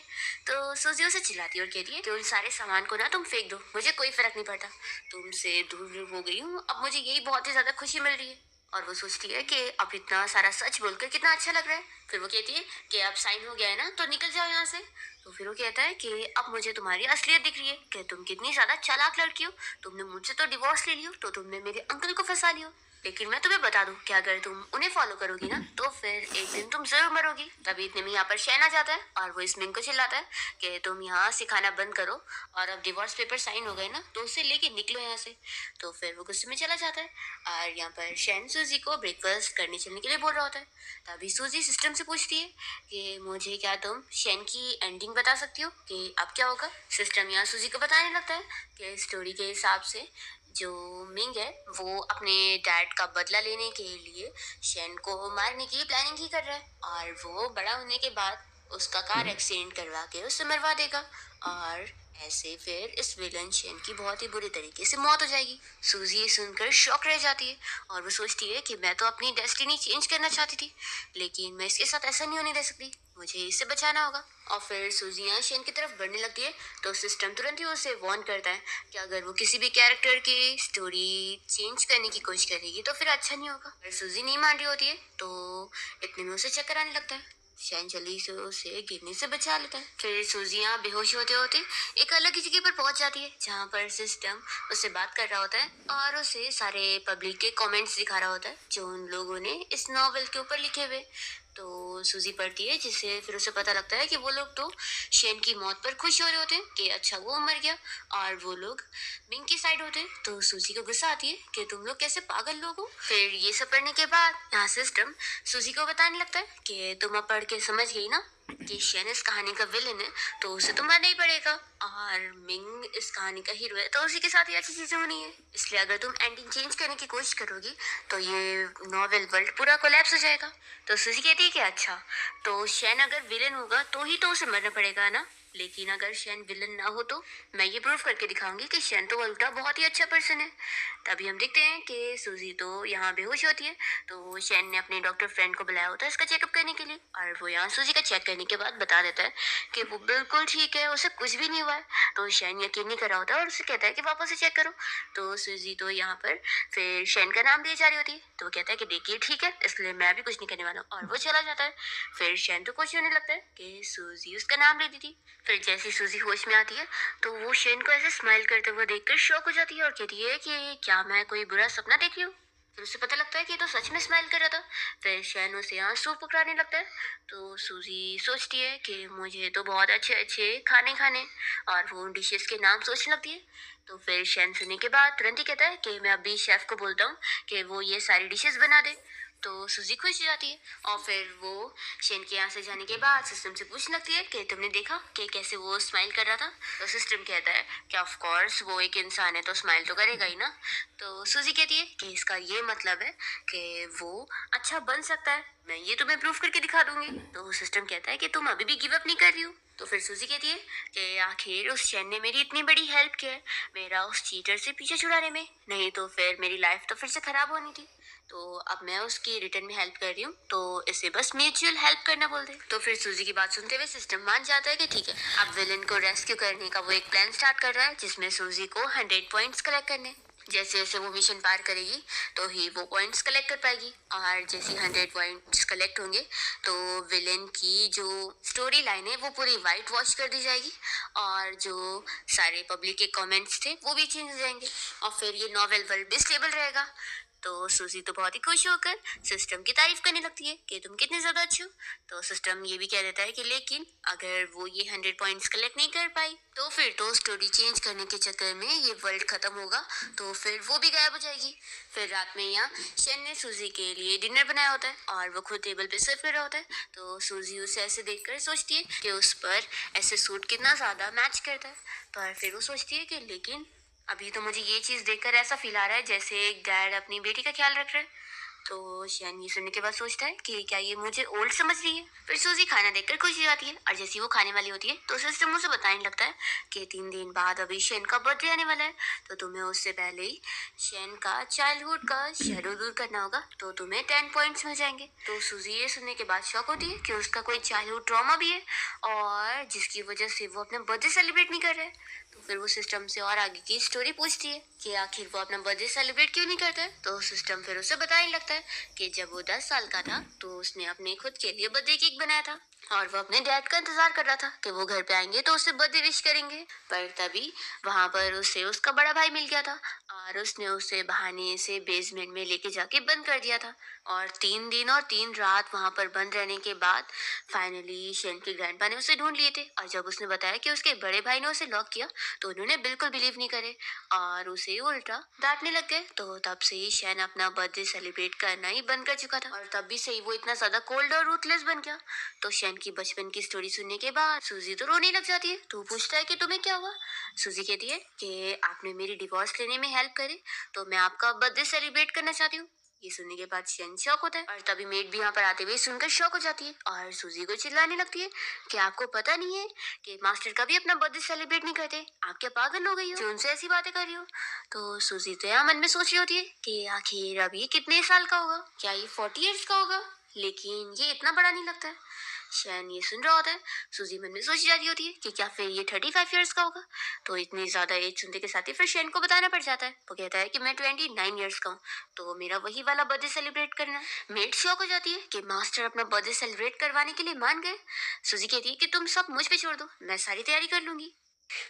तो सूजी उसे चिल्लाती है और कहती है कि उन सारे सामान को ना तुम फेंक दो, मुझे कोई फर्क नहीं पड़ता, तुमसे दूर हो गई हूँ, अब मुझे यही बहुत ही ज्यादा खुशी मिल रही है। और वो सोचती है कि अब इतना सारा सच बोलकर कितना अच्छा लग रहा है। फिर वो कहती है कि अब साइन हो गया है ना तो निकल जाओ यहाँ से। तो फिर वो कहता है कि अब मुझे तुम्हारी असलियत दिख रही है कि तुम कितनी ज्यादा चालाक लड़की हो, तुमने मुझसे तो डिवोर्स ले लियो तो तुमने मेरे अंकल को फंसा लियो, लेकिन मैं तुम्हें बता दूं कि अगर तुम उन्हें फॉलो करोगी ना तो फिर एक दिन तुम जरूर मरोगी। तभी इतने में यहाँ पर शैन आ जाता है और वो इस मिंग को चिल्लाता है कि तुम यहाँ सिखाना बंद करो और अब डिवोर्स पेपर साइन हो गए ना तो उसे लेके निकलो यहाँ से। तो फिर वो गुस्से में चला जाता है और यहाँ पर शैन सूजी को ब्रेकफास्ट करने चलने के लिए बोल रहा होता है। तभी सूजी सिस्टम से पूछती है कि मुझे क्या तुम शैन की एंडिंग बता सकती हो कि अब क्या होगा। सिस्टम यहाँ सूजी को बताने लगता है कि स्टोरी के हिसाब से जो मिंग है वो अपने डैड का बदला लेने के लिए शेन को मारने की प्लानिंग ही कर रहा है और वो बड़ा होने के बाद उसका कार एक्सीडेंट करवा के उसे मरवा देगा और ऐसे फिर इस विलन शेन की बहुत ही बुरी तरीके से मौत हो जाएगी। सूजी ये सुनकर शॉक रह जाती है और वो सोचती है कि मैं तो अपनी डेस्टिनी चेंज करना चाहती थी, लेकिन मैं इसके साथ ऐसा नहीं होने दे सकती, मुझे इससे बचाना होगा। और फिर सूजियाँ शेन की तरफ बढ़ने लगती है तो सिस्टम तुरंत ही उसे वार्न करता है कि अगर वो किसी भी कैरेक्टर की स्टोरी चेंज करने की कोशिश करेगी तो फिर अच्छा नहीं होगा। अगर सूजी नहीं मान रही होती है तो इतने में उसे चक्कर आने लगता है। शैन जल्दी से उसे गिरने से बचा लेता है। फिर सूजियाँ बेहोश होते होते एक अलग ही जगह पर पहुंच जाती है जहाँ पर सिस्टम उससे बात कर रहा होता है और उसे सारे पब्लिक के कमेंट्स दिखा रहा होता है जो उन लोगों ने इस नॉवेल के ऊपर लिखे हुए। तो सूजी पढ़ती है जिससे फिर उसे पता लगता है कि वो लोग तो शेन की मौत पर खुश हो रहे होते हैं कि अच्छा वो मर गया और वो लोग मिंग की साइड होते हैं। तो सूजी को गुस्सा आती है कि तुम लोग कैसे पागल लोग हो। फिर ये सब पढ़ने के बाद यहाँ सिस्टम सूजी को बताने लगता है कि तुम अब पढ़ के समझ गई ना कि शेन इस कहानी का विलेन है तो उसे तो मरना ही पड़ेगा और मिंग इस कहानी का हीरो है तो उसी के साथ ही अच्छी चीजें होनी है, इसलिए अगर तुम एंडिंग चेंज करने की कोशिश करोगी तो ये नॉवेल वर्ल्ड पूरा कोलैप्स हो जाएगा। तो सूजी कहती है कि अच्छा तो शेन अगर विलेन होगा तो ही तो उसे मरना पड़ेगा ना। लेकिन अगर शेन विलन ना हो तो मैं ये प्रूव करके दिखाऊंगी कि शेन तो उल्टा बहुत ही अच्छा पर्सन है। तभी हम देखते हैं कि सूजी तो यहाँ बेहोश होती है। तो शेन ने अपने डॉक्टर फ्रेंड को बुलाया होता है इसका चेकअप करने के लिए, और वो यहाँ सूजी का चेक करने के बाद बता देता है कि वो बिल्कुल ठीक है, उसे कुछ भी नहीं हुआ है। तो शेन यकीन नहीं कर रहा होता है और उसे कहता है कि वापस से चेक करो। तो सूजी तो यहाँ पर फिर शेन का नाम लिए जा रही होती है, तो वो कहता है कि देखिए ठीक है, इसलिए मैं भी कुछ नहीं करने वाला हूँ, और वो चला जाता है। फिर शेन तो खुश होने लगता है कि सूजी उसका नाम ले दी थी। फिर जैसी सूजी होश में आती है तो वो शेन को ऐसे स्माइल करते हुए देखकर शॉक हो जाती है और कहती है कि क्या मैं कोई बुरा सपना देख रही हूँ। फिर उसे पता लगता है कि ये तो सच में स्माइल कर रहा था। फिर शैन उसे आंसू पकड़ाने लगता है। तो सूजी सोचती है कि मुझे तो बहुत अच्छे अच्छे खाने खाने, और वो उन डिशेस के नाम सोचने लगती है। तो फिर शैन सुनने के बाद तुरंत ही कहता है कि मैं अभी शेफ को बोलता हूँ कि वो ये सारी डिशेस बना दे। तो सूजी खुश हो जाती है और फिर वो शेन के यहाँ से जाने के बाद सिस्टम से पूछने लगती है कि तुमने देखा कि कैसे वो स्माइल कर रहा था। तो सिस्टम कहता है कि ऑफ कोर्स वो एक इंसान है तो स्माइल तो करेगा ही ना। तो सूजी कहती है कि इसका ये मतलब है कि वो अच्छा बन सकता है, मैं ये तुम्हें प्रूफ करके दिखा दूंगी। तो सिस्टम कहता है कि तुम अभी भी गिव अप नहीं कर रही हो। तो फिर सूजी कहती है कि आखिर उस शेन ने मेरी इतनी बड़ी हेल्प की है मेरा उस चीटर से पीछे छुड़ाने में, नहीं तो फिर मेरी लाइफ तो फिर से खराब होनी थी। तो अब मैं उसकी रिटर्न में हेल्प कर रही हूँ, तो इसे बस म्यूचुअल हेल्प करना बोल दे। तो फिर सूजी की बात सुनते हुए सिस्टम मान जाता है कि ठीक है, अब विलन को रेस्क्यू करने का वो एक प्लान स्टार्ट कर रहा है जिसमें सूजी को 100 पॉइंट्स कलेक्ट करने। जैसे जैसे वो मिशन पार करेगी तो ही वो पॉइंट्स कलेक्ट कर पाएगी, और जैसे 100 पॉइंट्स कलेक्ट होंगे तो विलेन की जो स्टोरी लाइन है वो पूरी वाइट वॉश कर दी जाएगी, और जो सारे पब्लिक के कमेंट्स थे वो भी चेंज हो जाएंगे, और फिर ये नॉवेल वर्ल्ड भी स्टेबल रहेगा। तो सूजी तो बहुत ही खुश होकर सिस्टम की तारीफ करने लगती है कि तुम कितने ज्यादा अच्छे हो। तो सिस्टम ये भी कह देता है कि लेकिन अगर वो ये 100 पॉइंट्स कलेक्ट नहीं कर पाई तो फिर तो स्टोरी चेंज करने के चक्कर में ये वर्ल्ड खत्म होगा, तो फिर वो भी गायब हो जाएगी। फिर रात में यहाँ शेन ने सूजी के लिए डिनर बनाया होता है और वो खुद टेबल पे सर्व कर रहा होता है। तो सूजी उसे ऐसे देखकर सोचती है कि उस पर ऐसे सूट कितना ज्यादा मैच करता है, पर फिर वो सोचती है कि लेकिन अभी तो मुझे ये चीज देखकर ऐसा फील आ रहा है जैसे एक डैड अपनी बेटी का ख्याल रख रहा है। तो शैन ये सुनने के बाद सोचता है कि क्या ये मुझे ओल्ड समझ रही है। फिर सूजी खाना देखकर खुश हो जाती है, और जैसे ही वो खाने वाली होती है तो सिस्टम उसे बताने लगता है कि 3 दिन बाद अभी शैन का बर्थडे आने वाला है, तो तुम्हें उससे पहले ही शैन का चाइल्डहुड का शेडो दूर करना होगा, तो तुम्हें 10 पॉइंट्स मिल जाएंगे। तो सूजी ये सुनने के बाद शॉक होती है कि उसका कोई चाइल्डहुड ट्रॉमा भी है, और जिसकी वजह से वो अपना बर्थडे सेलिब्रेट नहीं कर रहा है। तो फिर वो सिस्टम से और आगे की स्टोरी पूछती है कि आखिर वो अपना बर्थडे सेलिब्रेट क्यों नहीं करता है। तो सिस्टम फिर उसे बताने लगता है कि जब वो 10 साल का था तो उसने अपने खुद के लिए बर्थडे केक बनाया था, और वो अपने डैड का इंतजार कर रहा था कि वो घर पे आएंगे तो उससे बर्थडे विश करेंगे। पर तभी वहां पर उसे उसका बड़ा भाई मिल गया था, और उसने उसे बहाने से बेसमेंट में लेके जाके बंद कर दिया था। और 3 दिन और 3 रात वहां पर बंद रहने के बाद फाइनली शेन के ग्रैंडपा ने उसे ढूंढ लिए थे, और जब उसने बताया कि उसके बड़े भाई ने उसे लॉक किया तो उन्होंने बिल्कुल बिलीव नहीं करे और उसे उल्टा डांटने लग गए। तो तब से ही शैन अपना बर्थडे सेलिब्रेट करना ही बंद कर चुका था, और तब भी से ही वो इतना ज्यादा कोल्ड और रूथलेस बन गया। तो शैन की बचपन की स्टोरी सुनने के बाद सूजी तो रोने लग जाती है। तो पूछता है कि तुम्हें क्या हुआ। सूजी कहती है कि आपने मेरी डिवोर्स लेने में हेल्प करी, तो मैं आपका बर्थडे सेलिब्रेट करना चाहती हूँ। ये सुनने के बाद शेन शॉक होता है, और तभी मेड भी यहाँ पर आते हुए सुनकर शॉक हो जाती है और सूजी को चिल्लाने लगती है कि आपको पता नहीं है कि मास्टर कभी अपना बर्थडे सेलिब्रेट नहीं करते, आप क्या पागल हो गई हो जो उनसे ऐसी बातें कर रही हो। तो सूजी तो यहाँ मन में सोच रही होती है कि आखिर अब ये कितने साल का होगा, क्या ये 40 ईयर्स का होगा, लेकिन ये इतना बड़ा नहीं लगता है। शैन ये सुन रहा होता है, सूजी मन में सोच जा रही होती है कि क्या फिर ये 35 ईयर्स का होगा। तो इतनी ज्यादा एज सुनते के साथ ही फिर शैन को बताना पड़ जाता है। वो कहता है कि मैं 29 ईयर्स का हूँ, तो मेरा वही वाला बर्थडे सेलिब्रेट करना है। मेड शॉक हो जाती है कि मास्टर अपना बर्थडे सेलिब्रेट करवाने के लिए मान गए। सूजी कहती है कि तुम सब मुझ पे छोड़ दो, मैं सारी तैयारी कर लूंगी।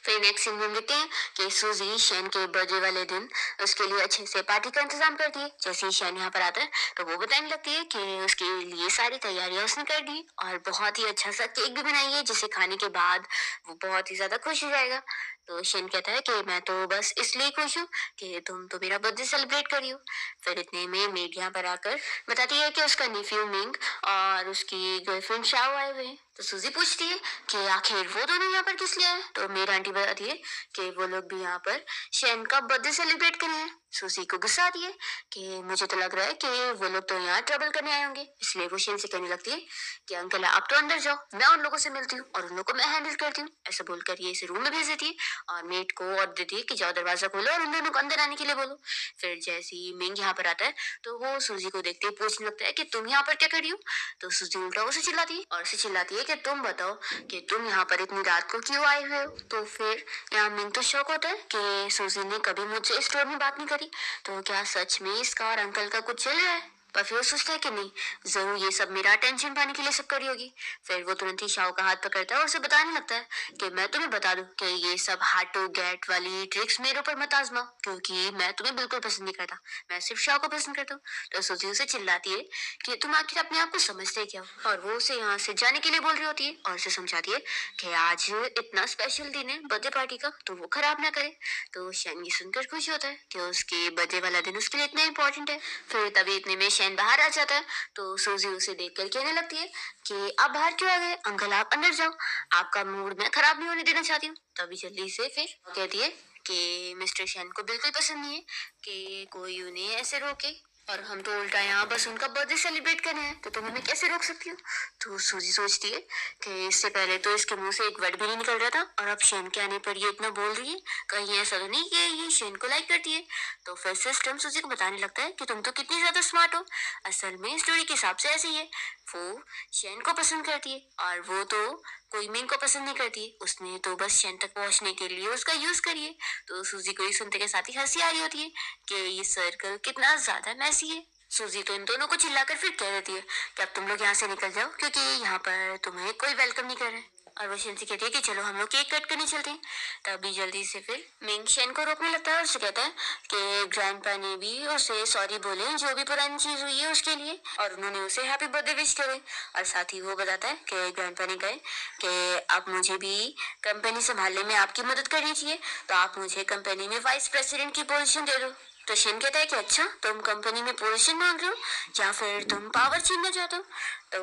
फिर नेक्स्ट सीन में देखते हैं कि सूजी शैन के बर्थडे वाले दिन उसके लिए अच्छे से पार्टी का इंतजाम करती है। जैसे ही शैन यहाँ पर आता है तो वो बताने लगती है कि उसके लिए सारी तैयारियां उसने कर दी, और बहुत ही अच्छा सा केक भी बनाई है जिसे खाने के बाद वो बहुत ही ज्यादा खुश हो जाएगा। तो शैन कहता है कि मैं तो बस इसलिए खुश हूँ कि तुम तो मेरा बर्थडे सेलिब्रेट करी हो। फिर इतने में मेड यहाँ पर आकर बताती है कि उसका नेफ्यू मिंग और उसकी गर्लफ्रेंड शाओ आए हुए हैं। तो सूजी पूछती है कि आखिर वो दोनों यहाँ पर किस लिए आए। तो मेरी आंटी बताती है कि वो लोग भी यहाँ पर शैन का बर्थडे सेलिब्रेट कर रहे हैं। सूजी को गुस्सा आती है कि मुझे तो लग रहा है कि वो लोग तो यहाँ ट्रबल करने आए होंगे, इसलिए वो शेन से कहने लगती है कि अंकल आप तो अंदर जाओ, मैं उन लोगों से मिलती हूँ और उन लोगों को मैं हैंडल करती हूँ। ऐसा बोलकर ये इसे रूम में भेज देती है और मेट को ऑर्डर देती है कि जाओ दरवाजा खोलो और उन दोनों को अंदर आने के लिए बोलो। फिर जैसे ही मिंग यहाँ पर आता है तो वो सूजी को देखते ही पूछने लगता है कि तुम यहाँ पर क्या कर रही हो। तो सूजी उल्टा उसे चिल्लाती है और उसे चिल्लाती है कि तुम बताओ कि तुम यहाँ पर इतनी रात को क्यों आए हुए हो। तो फिर यहाँ मिंग तो शौक होता है कि सूजी ने कभी मुझसे स्टोर में बात नहीं करी, तो क्या सच में इसका और अंकल का कुछ चल रहा है। पर फिर वो सोचता है कि नहीं, जरूर ये सब मेरा अटेंशन पाने के लिए सब करी होगी। फिर वो तुरंत ही शाओ का हाथ पकड़ता है और उसे बताने लगता है कि मैं तुम्हें बता दूं कि ये सब हार्ड टू गेट वाली ट्रिक्स मेरे ऊपर मत आजमाओ, क्योंकि मैं तुम्हें बिल्कुल पसंद नहीं करता, मैं सिर्फ शाओ को पसंद करता हूँ। तो सूजी उसे चिल्लाती है कि तुम आखिर अपने आप को समझते क्या हो, और वो उसे यहाँ से जाने के लिए बोल रही होती है और उसे समझाती है कि आज इतना स्पेशल दिन है बर्थडे पार्टी का, तो वो खराब ना करे। तो शेन ये सुनकर खुश होता है कि उसके बर्थडे वाला दिन उसके लिए इतना इम्पोर्टेंट है। फिर तभी इतने में शेन बाहर आ जाता है तो सूजी उसे देखकर कहने लगती है कि आप बाहर क्यों आ गए, अंकल आप अंदर जाओ, आपका मूड मैं खराब नहीं होने देना चाहती हूँ। तभी जल्दी से फिर वो कहती है कि मिस्टर शेन को बिल्कुल पसंद नहीं है कि कोई उन्हें ऐसे रोके, और हम तो उल्टा यहाँ बस उनका बर्थडे सेलिब्रेट करने हैं, तो तुम हमें कैसे रोक सकती हो। तो सूजी सोचती है कि इससे पहले तो इसके मुंह से एक वर्ड भी नहीं निकल रहा था और अब शेन के आने पर ये इतना बोल रही है, कहीं ऐसा तो नहीं कि ये शेन को लाइक करती है। तो फिर सिस्टम सूजी को बताने लगता है कि तुम तो कितनी ज्यादा स्मार्ट हो, असल में स्टोरी के हिसाब से ऐसी है, वो शेन को पसंद करती है और वो तो कोई मिंग को पसंद नहीं करती है, उसने तो बस शेन तक पहुंचने के लिए उसका यूज करिए। तो सूजी को ये सुनते के साथ ही हंसी आ रही होती है कि ये सर्कल कितना ज्यादा मैसी है। सूजी तो इन दोनों को चिल्लाकर फिर कह देती है कि अब तुम लोग यहाँ से निकल जाओ, क्योंकि यहाँ पर तुम्हें कोई वेलकम नहीं कर रहा है। और वो शेन से कहती है कि चलो हम लोग केक कट करने चलते हैं। तभी जल्दी से फिर मिंग शेन को रोकने लगता है और उसे कहता है कि ग्रैंडपा ने भी उसे सॉरी बोले जो भी पुरानी चीज हुई है उसके लिए, और उन्होंने उसे हैप्पी बर्थडे विश करे। और साथ ही वो बताता है कि ग्रैंडपा ने कहे कि अब मुझे भी कंपनी संभालने में आपकी मदद करनी चाहिए, तो आप मुझे कंपनी में वाइस प्रेसिडेंट की पोजीशन दे दो। तो शेन कहता है कि अच्छा तुम कंपनी में पोजीशन मांग रहे हो या फिर तुम पावर छीनना चाहते हो। तो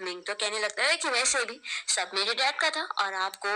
मिंग तो कहने लगता है कि वैसे भी सब मेरे डैड का था और आपको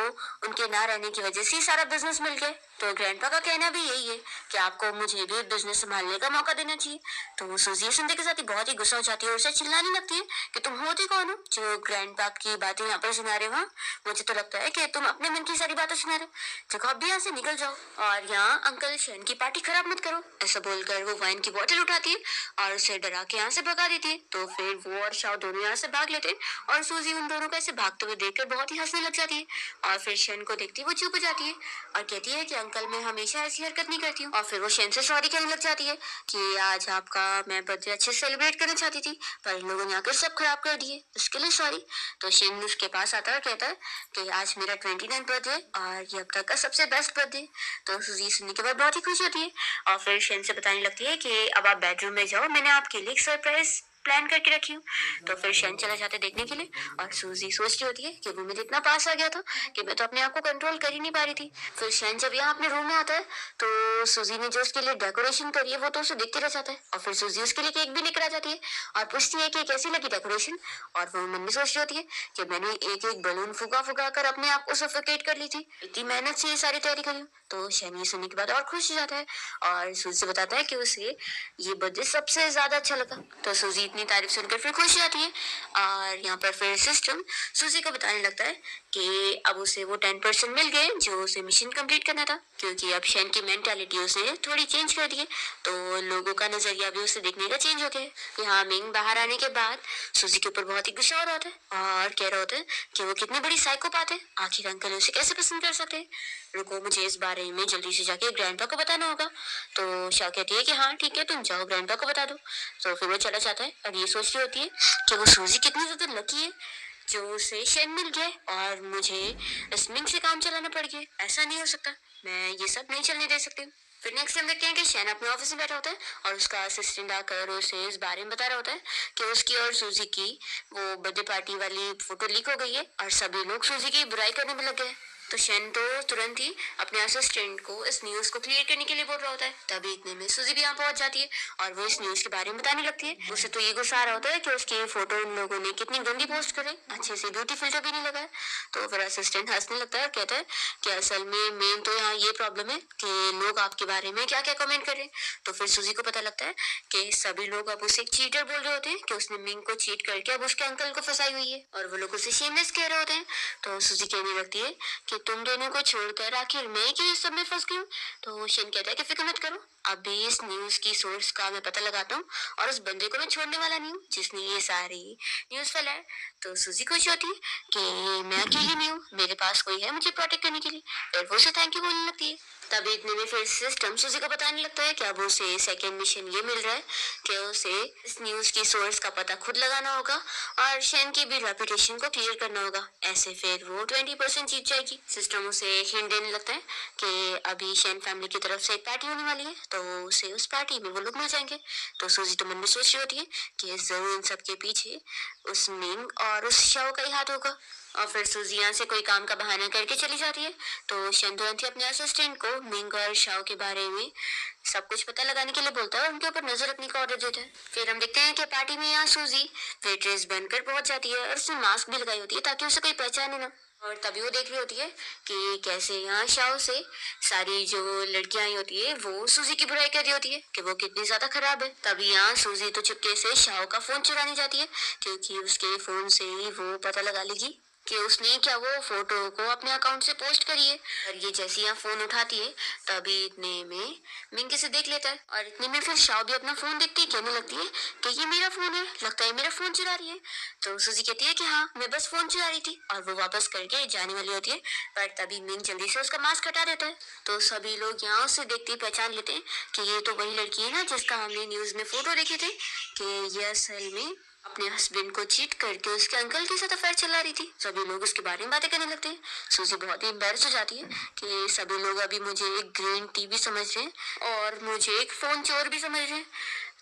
उनके ना रहने की वजह से ही सारा बिजनेस मिल गया। तो ग्रैंडपा का कहना भी यही है कि आपको मुझे भी बिजनेस संभालने का मौका देना चाहिए। तो सूजी सुनने के साथ ही बहुत ही गुस्सा हो जाती है और उसे चिल्लाने लगती है कि तुम होती कौन हो जो ग्रैंडपा की बातें यहाँ पर सुना रहे हो। मुझे तो लगता है कि तुम अपने मन की सारी बातें सुना रहे हो, जगह भी यहाँ से निकल जाओ और यहाँ अंकल शेन की पार्टी खराब मत करो। ऐसा बोलकर वो वाइन की बोतल उठाती है और उसे डरा के यहाँ से भगा देती है। तो फिर वो और शाओ दोनों यहाँ से भाग लेते हैं और सूजी उन दोनों को ऐसे भागते हुए देखकर बहुत ही हंसने लग जाती है। और फिर शेन को देखती वो चुप हो जाती है और कहती है कि अंकल मैं हमेशा ऐसी हरकत नहीं करती हूँ। और फिर वो शेन से सॉरी कहने लग जाती है कि आज आपका मैं बर्थडे अच्छे से सेलिब्रेट करना चाहती थी, पर इन लोगों ने आकर सब खराब कर दिए, उसके लिए सॉरी। तो शेन उसके पास आता है और कहता है कि आज मेरा 29 बर्थडे और ये अब तक का सबसे बेस्ट बर्थडे। तो सूजी सुनने के बाद बहुत ही खुश होती है और फिर शेन से बताने लगती है कि अब आप बेडरूम में जाओ, मैंने आपके लिए एक सरप्राइज प्लान करके रखी हूँ। तो फिर शेन चला जाता है देखने के लिए और सूजी सोच रही होती है कि वो मेरे इतना पास आ गया था कि मैं तो अपने आप को कंट्रोल कर ही नहीं पा रही थी। फिर शेन जब यहाँ अपने रूम में आता है तो सूजी ने जो उसके लिए डेकोरेशन करी है वो तो उसे देखते रह जाता है और फिर सूजी उसके लिए केक भी लेकर आ जाती है और पूछती है कि कैसी लगी डेकोरेशन। और वो मन में सोच रही होती है कि मैंने एक एक बलून फुगा फुगा कर अपने आप को सफोकेट कर ली थी, इतनी मेहनत से ये सारी तैयारी करी हूँ। तो शेन ये सुनने के बाद और खुश हो जाता है और सूजी से बताता है कि उसे ये बर्थडे सबसे ज्यादा अच्छा लगा। तो सूजी इतनी तारीफ सुनकर फिर खुश हो जाती है और यहाँ पर फिर सिस्टम सूजी को बताने लगता है कि अब उसे वो 10% मिल गए जो उसे मिशन कंप्लीट करना था, क्योंकि अब शेन की मेंटालिटी उसे थोड़ी चेंज कर दी है, तो लोगों का नजरिया भी उसे देखने का चेंज हो गया है। यहाँ मिंग बाहर आने के बाद सूजी के ऊपर बहुत ही गुस्सा हो रहा होता है और कह रहा होता है कि वो कितनी बड़ी साइकोपाथ है, आखिर अंकल उसे कैसे पसंद कर सकते हैं। रुको मुझे इस बारे में जल्दी से जाके ग्रैंडपा को बताना होगा। तो शाह कहती है कि हाँ ठीक है तुम जाओ ग्रैंडपा को बता दो। तो फिर वो चला जाता है और ये सोच रही होती है कि वो सूजी कितनी ज्यादा लकी है जो उसे शेन मिल गया और मुझे इस मिंग से काम चलाना पड़ गया, ऐसा नहीं हो सकता, मैं ये सब नहीं चलने दे सकती। फिर नेक्स्ट टाइम देखते हैं कि शेन अपने ऑफिस में बैठा होता है और उसका असिस्टेंट आकर उसे इस बारे में बता रहा होता है कि उसकी और सूजी की वो बर्थडे पार्टी वाली फोटो लीक हो गई है और सभी लोग सूजी की बुराई करने में लग गए। तो शन तो तुरंत ही अपने असिस्टेंट को इस न्यूज को क्लियर करने के लिए बोल रहा होता है। तभी इतने में सूजी भी यहाँ पहुंच जाती है और वो इस न्यूज के बारे में बताने लगती है। उसे तो ये गुस्सा आ रहा होता है कि उसकी फोटो उन लोगों ने कितनी गंदी पोस्ट करे, अच्छे से ब्यूटी फिल्टर भी नहीं लगाया। तो फिर असिस्टेंट हंसने लगता है और कहता है कि असल में मेन तो यहाँ ये प्रॉब्लम है कि लोग आपके बारे में क्या क्या कमेंट कर रहे हैं। तो फिर सूजी को पता लगता है कि सभी लोग अब उसे चीटर बोल रहे होते हैं कि उसने मिंग को चीट करके अब उसके अंकल को फंसाई हुई है और वो लोग उसे शेमलेस कह रहे होते हैं। तो सूजी कहने लगती है कि तुम दोनों को छोड़कर आखिर मैं क्यों इस सब में फंस गई हूँ। तो शन कहता है कि फिक्र मत करो, अभी इस न्यूज की सोर्स का मैं पता लगाता हूँ और उस बंदे को मैं छोड़ने वाला नहीं हूँ जिसने ये सारी न्यूज फैलाए। तो सूजी खुश होती है कि मैं अकेली नहीं हूँ, मेरे पास कोई है मुझे प्रोटेक्ट करने के लिए। फिर वो उसे थैंक यू बोलने लगती है। तभी इतने में फिर सिस्टम सूजी को बताने लगता है कि अब उसे सेकंड मिशन ये मिल रहा है कि उसे इस न्यूज की सोर्स का पता खुद लगाना होगा और शन की भी रेपुटेशन को क्लियर करना होगा। ऐसे फिर वो 20% जीत जाएगी। सिस्टम उसे एक हिंट देने लगता है कि अभी शन फैमिली की तरफ से एक पार्टी होने वाली है, तो उसे उस पार्टी में वो लोग मिल जाएंगे। तो सूजी तो मन में सोच रही होती है कि जरूर इन सबके पीछे उस मिंग और उस शव का ही हाथ होगा। और फिर सूजी यहाँ से कोई काम का बहाना करके चली जाती है। तो शन तुरंत ही अपने असिस्टेंट को मिंग और शाओ के बारे में सब कुछ पता लगाने के लिए बोलता है और उनके ऊपर नजर रखने का ऑर्डर देता है। फिर हम देखते हैं कि पार्टी में यहाँ सूजी वेट्रेस बनकर पहुंच जाती है और उसने मास्क भी लगाई होती है ताकि उसे कोई पहचाने ना। और तभी वो देख रही होती है कि कैसे यहाँ शाओ से सारी जो लड़कियां आई होती है वो सूजी की बुराई कर रही होती है कि वो कितनी ज्यादा खराब है। तभी यहाँ सूजी तो चुपके से शाओ का फोन चुराने जाती है क्योंकि उसके फोन से ही वो पता लगा लेगी कि उसने क्या वो फोटो को अपने अकाउंट से पोस्ट करी है। और ये जैसे यहाँ फोन उठाती है तभी इतने में मिंग से देख लेता है और इतने में फिर शाओ भी अपना फोन देखती है, कहने लगती है कि ये मेरा फोन है, लगता है मेरा फोन चुरा रही है। तो सूजी कहती है कि हाँ मैं बस फोन चुरा रही थी और वो वापस करके जाने वाली होती है। पर तभी मिंग जल्दी से उसका मास्क हटा देता है। तो सभी लोग यहाँ उसे देखते ही पहचान लेते हैं कि ये तो वही लड़की है ना जिसका हमने न्यूज में फोटो देखे थे कि ये असल में अपने हस्बैंड को चीट करके उसके अंकल के साथ अफेयर चला रही थी। सभी लोग उसके बारे में बातें करने लगते हैं। सूजी बहुत ही एम्बैरेस हो जाती है कि सभी लोग अभी मुझे एक ग्रीन टीवी समझ रहे हैं और मुझे एक फोन चोर भी समझ रहे हैं।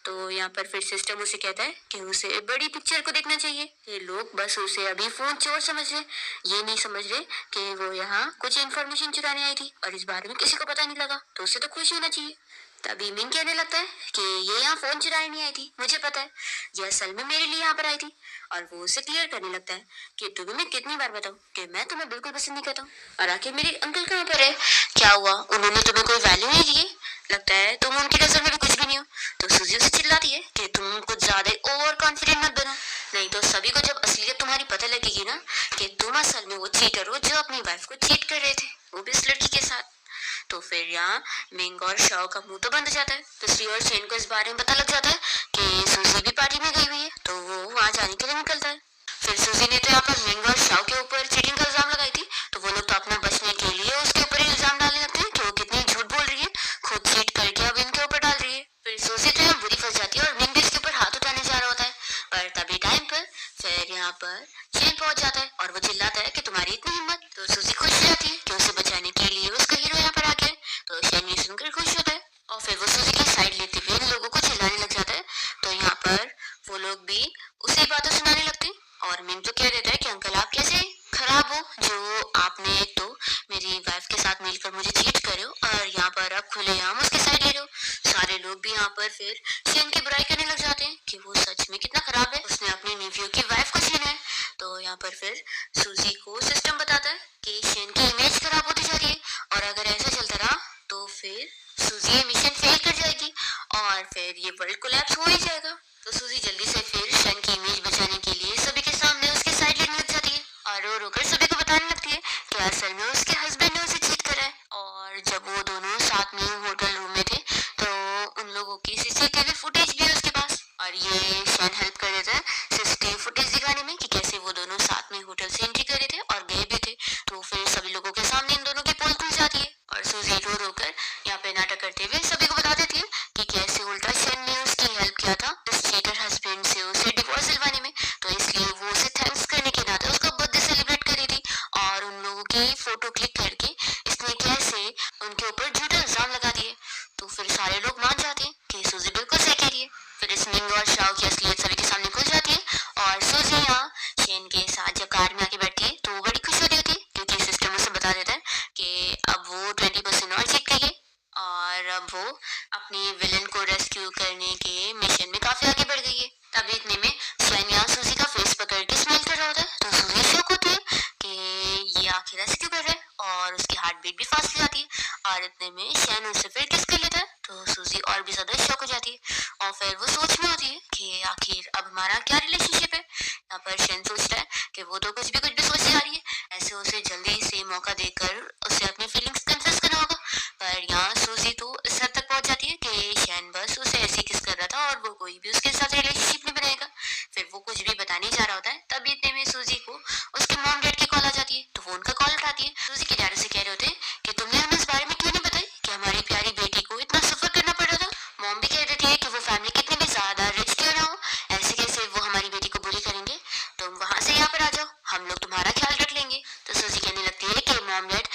तो यहाँ पर फिर सिस्टम उसे कहता है कि उसे बड़ी पिक्चर को देखना चाहिए। ये लोग बस उसे अभी फोन चोर समझ रहे, ये नहीं समझ रहे कि वो यहाँ कुछ इन्फॉर्मेशन चुराने आई थी और इस बारे में किसी को पता नहीं लगा, तो उसे तो खुश होना चाहिए। तभी मिंग कहने लगता है कि ये यहाँ फोन चुराने नहीं आई थी, मुझे पता है, ये असल में मेरे लिए यहाँ पर आई थी। और वो उसे क्लियर करने लगता है कि तुम्हें मैं कितनी बार बताऊं कि मैं तुम्हें बिल्कुल पसंद नहीं करता हूँ और आखिर मेरे अंकल कहाँ पर है, क्या हुआ उन्होंने तुम्हें कोई वैल्यू नहीं दी, लगता है तुम उनकी नजर में भी कुछ भी नहीं हो। तो सूजी उसे चिल्लाती है कि तुम कुछ ज्यादा ओवर कॉन्फिडेंट मत बनो, नहीं तो सभी को जब असलियत तुम्हारी पता लगेगी ना कि तुम असल में वो चीटर हो जो अपनी वाइफ को चीट कर रहे थे, वो भी इस लड़की के साथ। तो फिर यहाँ मिंग और शाओ का मुंह तो बंद हो जाता है। दूसरी ओर शेन को इस बारे में पता लग जाता है कि सूजी भी पार्टी में गई हुई है, तो वो वहाँ जाने के लिए निकलता है। फिर सूजी ने तो यहाँ पर मिंग और शाओ के ऊपर चीटिंग का इल्जाम लगाई थी, तो वो लोग तो अपना बचने के लिए उसके ऊपर इल्जाम डालने लगते हैं कि वो कितनी झूठ बोल रही है, खुद चीट करके अब इनके ऊपर डाल रही है। फिर सूजी तो यहाँ बुरी फंस जाती है और मिंग भी इसके ऊपर हाथ उठाने जा रहा होता है। पर तभी टाइम पर फिर यहाँ पर शेन पहुंच जाता है और वो चिल्लाता है कि तुम्हारी इतनी हिम्मत। तो सूजी खुश हो जाती है कि उसे बचाने के लिए उसका हीरो यहाँ पर आ गया है। तो शेन ये सुनकर खुश होता है और फिर वो सूजी की साइड लेते हुए इन लोगों को चिल्लाने लग जाता है। तो यहाँ पर वो लोग भी उसे बातें सुनाने लगते हैं और मिंग तो कह देता है कि अंकल आप कैसे खराब हो जो आपने एक तो मेरी वाइफ के साथ मिलकर मुझे चीट करे हो और यहाँ पर आप खुलेआम उसके साइड ले रहे हो। सारे लोग भी यहाँ पर फिर शेन की बुराई करने लग जाते हैं कि वो सच में कितना खराब है, उसने अपनी नेफ्यू की वाइफ को छीना है। तो यहाँ पर फिर सूजी को सिस्टम बताता है कि शेन की इमेज खराब होती जा रही है और अगर ऐसा चलता रहा तो फिर सूजी ये मिशन फेल कर जाएगी और फिर ये वर्ल्ड कोलैप्स हो ही जाएगा। तो सूजी जल्दी से फिर शेन की इमेज बचाने के लिए सभी के सामने उसके साइड लेने लग जाती है और रो रो कर सभी को बताने लगती है कि असल में उसके हस्बैंड ने उसे चीट करा है। और जब वो दोनों साथ में होटल रूम में थे तो उन लोगों की सीसीटीवी फुटेज भी है उसके पास और ये शेन हेल्प कर देता है सीसीटीवी फुटेज दिखाने में कि कैसे वो दोनों साथ में होटल से एंट्री कर रहे थे और गए भी थे। तो फिर सभी लोगों के सामने इन दोनों की पोल खुल जाती है और सूजी रो रो कर यहाँ पे नाटक करते हुए सभी को बता देती है कि कैसे उल्टा शेन ने उसकी हेल्प किया था इस चीटर हस्बैंड से उसे डिवोर्स दिलवाने में। तो इसलिए वो उसे थैंक्स करने के नाते उसका बर्थडे सेलिब्रेट कर रही थी और उन लोगों की फोटो क्लिक करके इसने कैसे उनके ऊपर झूठे इल्जाम लगा दिए। तो फिर सारे लोग मान जाते हैं कि सूजी बिल्कुल सही कह रही है। फिर इस मिंग और शाओ की असलियत सभी के सामने खुल जाती है काफी आगे बढ़ गई है। तभी इतने में शैन यहाँ सूजी का फेस पकड़ के स्माइल कर रहा होता है, तो सूजी शॉक होती है कि ये आखिर ऐसे क्यों कर रहा है, और उसकी हार्ट बीट भी फास्ट हो जाती है। और इतने में शैन उससे फिर किस कर लेता है, तो सूजी और भी ज्यादा शॉक हो जाती है और फिर वो सोच में होती है कि आखिर अब हमारा क्या रिलेशनशिप है। यहाँ पर शैन सोचता है कि वो तो कुछ भी सोचती जा रही है, ऐसे उसे जल्दी से मौका देकर उसे अपनी फीलिंग्स कन्फेस करना होगा। पर यहाँ सूजी तो इस हद तक पहुंच जाती है कि शैन बस उसे ऐसे ही किस कर रहा था और वो कोई भी उसके साथ रिलेशनशिप नहीं बनाएगा। फिर वो कुछ भी बताने जा रहा होता है, तभी इतने में सूजी को उसके मॉम डैड की कॉल आ जाती है, तो वो उनका कॉल उठाती है। सूजी के डैड से कह रहे होते हैं कि तुमने हमें इस बारे में क्यों नहीं बताई कि हमारी प्यारी बेटी को इतना सफर करना पड़ रहा था। मॉम भी कह देती है कि वो फैमिली कितनी भी ज्यादा रिच क्यों ना हो, ऐसे कैसे वो हमारी बेटी को बुली करेंगे, तुम वहां से यहाँ पर आ जाओ, हम लोग तुम्हारा ख्याल रख लेंगे। तो सूजी कहने लगती है कि मॉम डैड,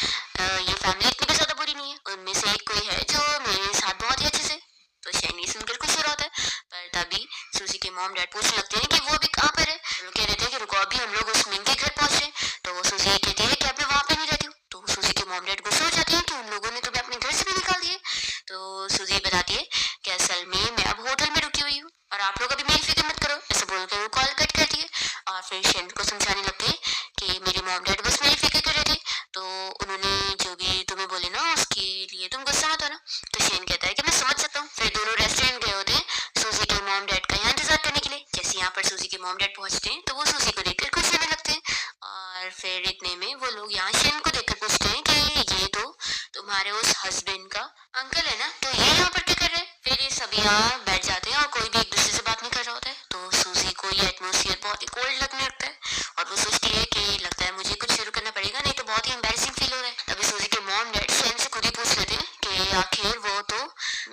ये फैमिली इतनी भी ज्यादा बुरी नहीं है, उनमें से एक कोई है जो मेरे साथ बहुत ही अच्छे से। तो शैन ये सुनकर खुश हो रहा होता है, पर तभी सूजी के मॉम डैड पूछने लगते हैं कि वो अभी कहाँ पर है। वो कह रहे थे कि रुको अभी हम लोग उस मिंग के घर पहुंच रहे हैं। तो वो सूजी कहती है कि अब मैं वहां पे नहीं रहती हूँ। तो सूजी के मॉम डैड गुस्सा हो जाते हैं कि उन लोगों ने तुम्हें अपने घर से भी निकाल दिया। तो सूजी बताती है कि असल में मैं अब होटल में रुकी हुई हूँ और आप लोग अभी मेरी फिक्र मत करो, ऐसे बोलकर वो कॉल कट करती है। और फिर शैन को समझाने लगते हैं कि मेरे मॉम डैड बस मेरी फिक्र कर रहे थे, तो उन्होंने जो भी तुम्हें बोले ना उसके लिए तुम गुस्सा मत होना। तो शैन कहता है कि मैं समझ सकता हूँ। फिर दोनों रेस्टोरेंट गए होते हैं सूजी के मॉम डैड का यहाँ इंतजार करने के लिए। जैसे यहाँ पर सूजी के मॉम डैड पहुंचते हैं तो वो सूजी को देखकर खुश होने लगते हैं और फिर इतने में वो लोग यहाँ शैन को देखकर पूछते हैं कि ये तो तुम्हारे उस हस्बैंड का अंकल है ना, तो ये यहाँ पर क्या कर रहे हैं। फिर ये सभी यहाँ बैठ जाते हैं और कोई भी एक दूसरे से बात नहीं कर रहा होता है। तो सूजी को ये एटमोसफियर बहुत ही कोल्ड लगने लगता है और वो सोचती है कि लगता है मुझे कुछ शुरू करना पड़ेगा, नहीं तो बहुत ही एम्बैरेसिंग फील हो रहा है। तभी सूजी के मॉम डैड शैन से खुद ही पूछ लेते हैं कि आखिर वो तो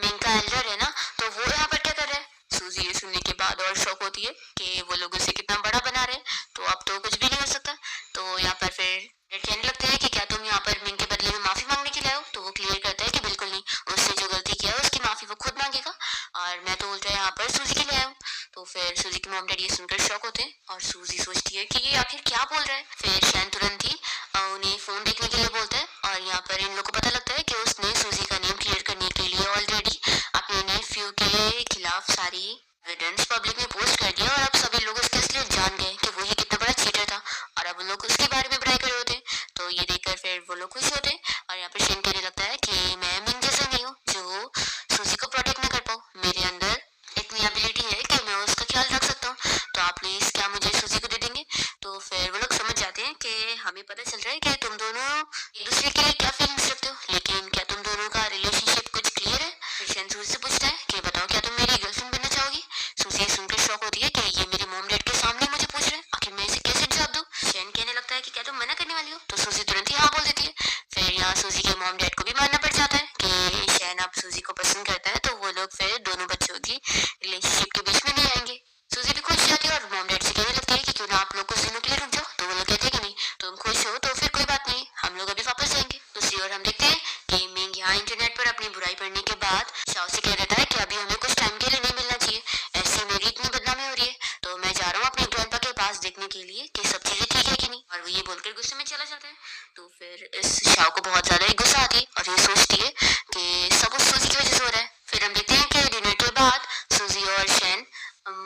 मिंग का एल्डर है ना, तो वो यहाँ पर क्या कर रहा है। सूजी ये सुनने के बाद और शॉक होती है कि वो लोग उसे कितना बड़ा बना रहे हैं, तो अब तो कुछ भी नहीं हो सकता। तो यहाँ पर फिर डैड कहने लगते हैं कि क्या तुम यहाँ पर मिंग के बदले में माफी मांगने के लिए आए हो। तो वो क्लियर करता है कि बिल्कुल नहीं, उसने जो गलती किया है उसकी माफी वो खुद मांगेगा और मैं तो उल्टा यहाँ पर सूजी के लिए आया हूँ। तो फिर सूजी के मॉम डैड ये सुनकर शॉक होते हैं और सूजी सोचती है कि ये आखिर क्या बोल रहा है। फिर शैन तुरंत ही उन्हें फोन देखने के लिए बोलता है और यहाँ पर इन लोग को पता लगता है कि उसने सूजी का नेम क्लियर करने के लिए ऑलरेडी अपने नेफ्यू के खिलाफ सारी एविडेंस पब्लिक में पोस्ट कर दिया और अब सभी लोग उसके असलियत जान गए कि वो ही कितना बड़ा चीटर था और अब लोग उसके बारे में बुराई कर रहे होते हैं। तो ये देखकर फिर वो लोग खुश होते हैं और यहाँ पर शैन कहने लगता है कि मैं मिंग जैसा नहीं हूँ जो सूजी को प्रोटेक्ट न कर पाऊँ, मेरे अंदर इतनी एबिलिटी है कि मैं उसका ख्याल रख सकता हूँ, तो आप प्लीज क्या मुझे सूजी को दे देंगे। तो फिर वो लोग समझ जाते हैं कि हमें पता चल रहा है कि तुम दोनों एक दूसरे के लिए क्या फीलिंग्स रखते हो, लेकिन क्या तुम दोनों का रिलेशनशिप कुछ क्लियर है। फिर शैन सूजी से पूछता है कि बताओ क्या तुम मेरी गर्लफ्रेंड बनना चाहोगी। सूजी सुनकर शॉक होती है कि ये मेरे मॉम डैड के सामने मुझे पूछ रहे हैं, आखिर मैं इसे कैसे जवाब दूं। शैन कहने लगता है कि क्या तुम मना करने वाली हो। तो सूजी तुरंत ही हाँ बोल देती है। फिर यहाँ सूजी के मॉम डैड को भी मानना पड़ जाता है कि शैन अब सूजी को पसंद करता है, तो वो लोग फिर दोनों बच्चों की रिलेशनशिप के बीच में नहीं आएंगे। सूजी भी खुश जाती है और मॉम डैड से कहने लगती है कि क्यों ना आप लोग कुछ दिनों के लिए रुक जाओ। तो वो लोग कहते हैं कि नहीं, तुम खुश हो तो फिर कोई बात नहीं, हम लोग अभी वापस जाएंगे। दूसरी ओर हम देखते हैं कि मिंग यहाँ इंटरनेट पर अपनी बुराई पढ़ने के बाद शाओ से कह देता है कि अभी हमें कुछ टाइम के लिए नहीं मिलना चाहिए, ऐसी मेरी इतनी बदनामी हो रही है, तो मैं जा रहा हूँ अपने ग्रैंडपा के पास देखने के लिए कि सब चीजें ठीक है कि नहीं। और वो ये बोलकर गुस्से में चला जाता है। तो फिर इस शाओ को बहुत ज्यादा ही गुस्सा आती है और ये सोचती है कि सब उस सूजी की वजह से हो रहा है। फिर हम देखते हैं कि डिनर के बाद सूजी और शैन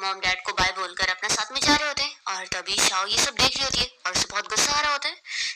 मॉम डैड को बाय बोलकर अपना साथ में जा रहे होते हैं और तभी शाओ ये सब देख रही होती है और उसे बहुत गुस्सा आ रहा होता है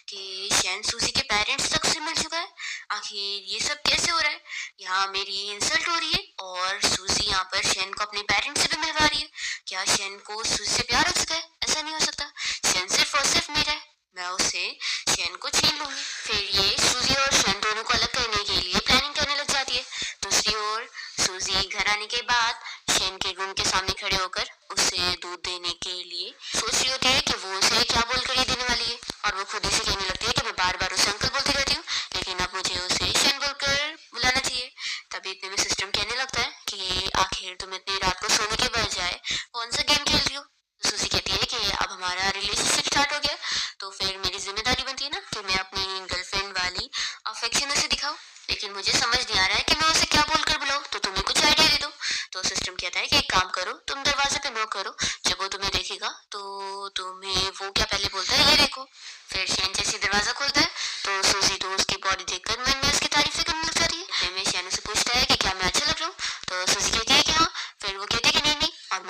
कि शैन सूजी के पेरेंट्स तक से मिल चुका है, आखिर ये सब कैसे हो रहा है, यहाँ मेरी इंसल्ट हो रही है और सूजी यहाँ पर शैन को अपने पेरेंट्स से भी मिलवा रही है। क्या शैन को सूजी से प्यार हो चुका है? ऐसा नहीं हो सकता, शैन सिर्फ और सिर्फ मेरा है, मैं उसे शैन को छीन लूंगी। फिर ये सूजी और शैन दोनों को अलग करने के लिए प्लानिंग करने लग जाती है। दूसरी ओर सूजी घर आने के बाद शैन के रूम के सामने खड़े होकर उसे दूध देने के लिए सोच रही होती है कि वो उसे क्या बोलकर ये देने वाली है और वो खुद ही से कहने लगती है कि मैं बार बार उसे अंकल बोलती रहती हूँ, लेकिन अब मुझे उसे शैन बोलकर बुलाना चाहिए। तभी इतने में सिस्टम कहने लगता है कि आखिर तुम इतनी रात को सोने के बजाय कौन सा गेम खेल रही हो। तो सूजी कहती है कि अब हमारा रिलेशनशिप स्टार्ट हो गया, तो फिर मेरी जिम्मेदारी बनती है ना कि मैं अपनी गर्लफ्रेंड वाली अफेक्शन उसे दिखाऊं, लेकिन मुझे समझ नहीं आ रहा है कि मैं उसे क्या बोलकर बुलाऊं, तो तुम्हें कुछ आइडिया दे दो। तो सिस्टम कहता है कि एक काम करो, तुम दरवाजे पे नॉक करो, जब वो तुम्हें देखेगा तो तुम्हें वो क्या पहले बोलता है ये देखो। फिर शैन जैसे दरवाजा खोलता है तो सूजी तो उसकी बॉडी देखकर मन में उसकी तारीफें करने लग जाती है। इतने में शैन उसे पूछता है कि क्या मैं अच्छा लग रहा हूँ। तो सूजी कहती है कि हाँ। फिर वो कहती है कि नहीं नहीं, और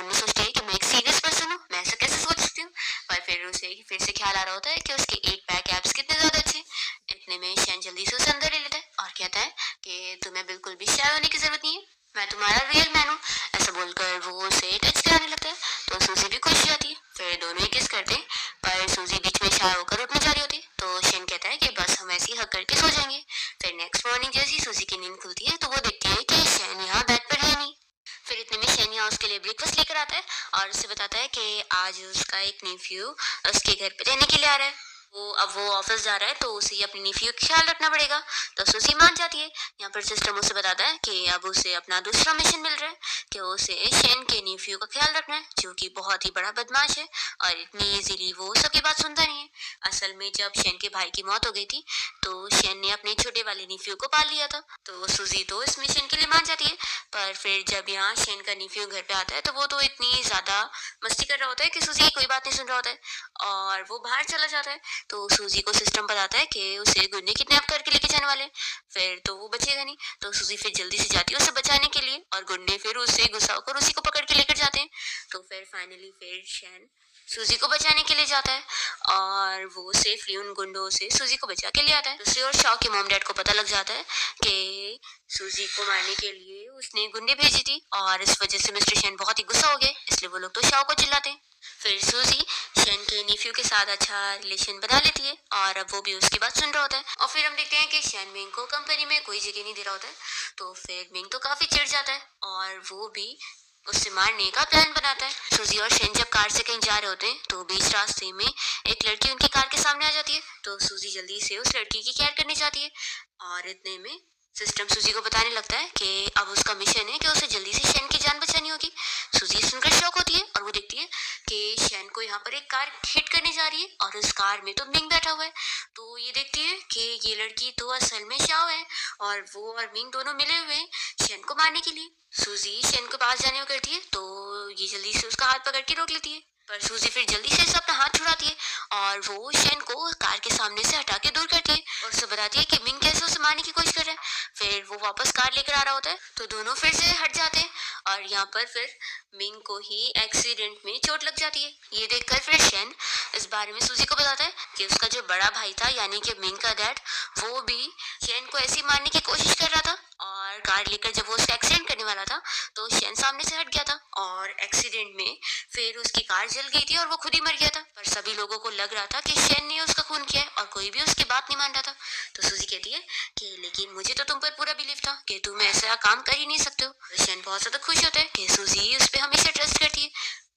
बता रहा होता है कि उसके 8 पैक एब्स कितने ज्यादा अच्छे हैं। इतने में शेन जल्दी से उसे अंदर ले लेता है और कहता है कि तुम्हें बिल्कुल भी शाय होने की जरूरत नहीं है, मैं तुम्हारा रियल मैन हूँ। ऐसा बोलकर वो उसे टच कराने लगता है तो सूजी भी खुश हो जाती है। फिर दोनों ही किस करते हैं, पर सूजी बीच में शाय होकर उठने जा रही होती है तो शेन कहता है कि बस हम ऐसे ही हक करके सो जाएंगे। फिर नेक्स्ट मॉर्निंग जैसी सूजी की नींद खुलती है तो वो देखती है कि शेन यहाँ बेड पर है नहीं। फिर इतने में शेन यहाँ उसके लिए ब्रेकफास्ट लेकर आता है और उसे बताता है कि आज उसका एक नेफ्यू उसके घर पे रहने के लिए आ रहा है। वो ऑफिस जा रहा है तो उसे अपनी नेफ्यू का ख्याल रखना पड़ेगा। तो सुसी मान जाती है। यहाँ पर सिस्टम उसे बताता है कि अब उसे अपना दूसरा मिशन मिल रहा है कि उसे शेन के नेफ्यू का ख्याल रखना है जो कि बहुत ही बड़ा बदमाश है और इतनी इजीली वो सबकी बात सुनता नहीं है। असल में जब शेन के भाई की मौत हो गई थी तो शेन ने अपने छोटे वाले नेफ्यू को पाल लिया था। तो सुजी तो इस मिशन के लिए मान जाती है। पर फिर जब यहाँ शेन का नेफ्यू घर पे आता है तो वो तो इतनी ज्यादा मस्ती कर रहा होता है कि सुजी की कोई बात नहीं सुन रहा होता है और वो बाहर चला जाता है। तो सूजी को सिस्टम बताता है कि उसे गुंडे किडनैप करके लेके जाने वाले हैं। फिर तो वो बचेगा नहीं तो सूजी फिर जल्दी से जाती है उसे बचाने के लिए और गुंडे फिर उसे गुस्सा होकर उसी को पकड़ के लेकर जाते हैं। तो फिर फाइनली फिर शैन सूजी को बचाने के लिए जाता है और वो सेफली उन गुंडों से सूजी को बचा के ले आता है। दूसरी ओर शॉ के मॉम डैड को पता लग जाता है कि सूजी को मारने के लिए उसने गुंडे भेजी थी और इस वजह से मिस्टर शैन बहुत ही गुस्सा हो गए, इसलिए वो लोग तो शॉ को चिल्लाते हैं। फिर सूजी शेन के नीफ्यू के साथ अच्छा रिलेशन बना लेती है और अब वो भी उसकी बात सुन रहा होता है। और फिर हम देखते हैं कि शेन मिंग को कंपनी में कोई जगह नहीं दे रहा होता है। तो फिर मिंग तो काफी चिढ़ जाता है और वो भी उससे मारने का प्लान बनाता है। सूजी और शेन जब कार से कहीं जा रहे होते हैं तो बीच रास्ते में एक लड़की उनकी कार के सामने आ जाती है। तो सूजी जल्दी से उस लड़की की केयर करनी चाहती है और इतने में सिस्टम सूजी को बताने लगता है कि अब उसका मिशन है कि उसे जल्दी से शेन की जान बचानी होगी। सूजी सुनकर शॉक होती है और वो देखती है कि शेन को यहाँ पर एक कार हिट करने जा रही है और उस कार में तो मिंग बैठा हुआ है। तो ये देखती है कि ये लड़की तो असल में शाओ है और वो और मिंग दोनों मिले हुए हैं शेन को मारने के लिए। सूजी शेन के पास जाने को करती है तो ये जल्दी से उसका हाथ पकड़ के रोक लेती है, पर सूजी फिर जल्दी से अपना हाथ छुड़ाती है और वो शेन को कार के सामने से हटा के दूर करती है और उसे बताती है कि मिंग कैसे उसे मारने की कोशिश कर रहा है। फिर वो वापस कार लेकर आ रहा होता है तो दोनों फिर से हट जाते हैं और यहाँ पर फिर मिंग को ही एक्सीडेंट में चोट लग जाती है। ये देखकर फिर शेन इस बारे में सूजी को बताता है कि उसका जो बड़ा भाई था यानी कि मिंग का डैड वो भी शेन को ऐसे ही मारने की कोशिश कर रहा था और कार लेकर जब वो उसका एक्सीडेंट करने वाला था तो शेन सामने से हट गया था और एक्सीडेंट में फिर उसकी कार जल गई थी और वो खुद ही मर गया था। पर सभी लोगों को लग रहा था कि शेन ने उसका खून किया है और कोई भी उसकी बात नहीं मान रहा था। तो सूजी कहती है कि लेकिन मुझे तो तुम पर पूरा बिलीव था कि तुम ऐसा काम कर ही नहीं सकते हो। तो शेन बहुत ज्यादा खुश होता है कि सूजी उस पर हमेशा ट्रस्ट करती है।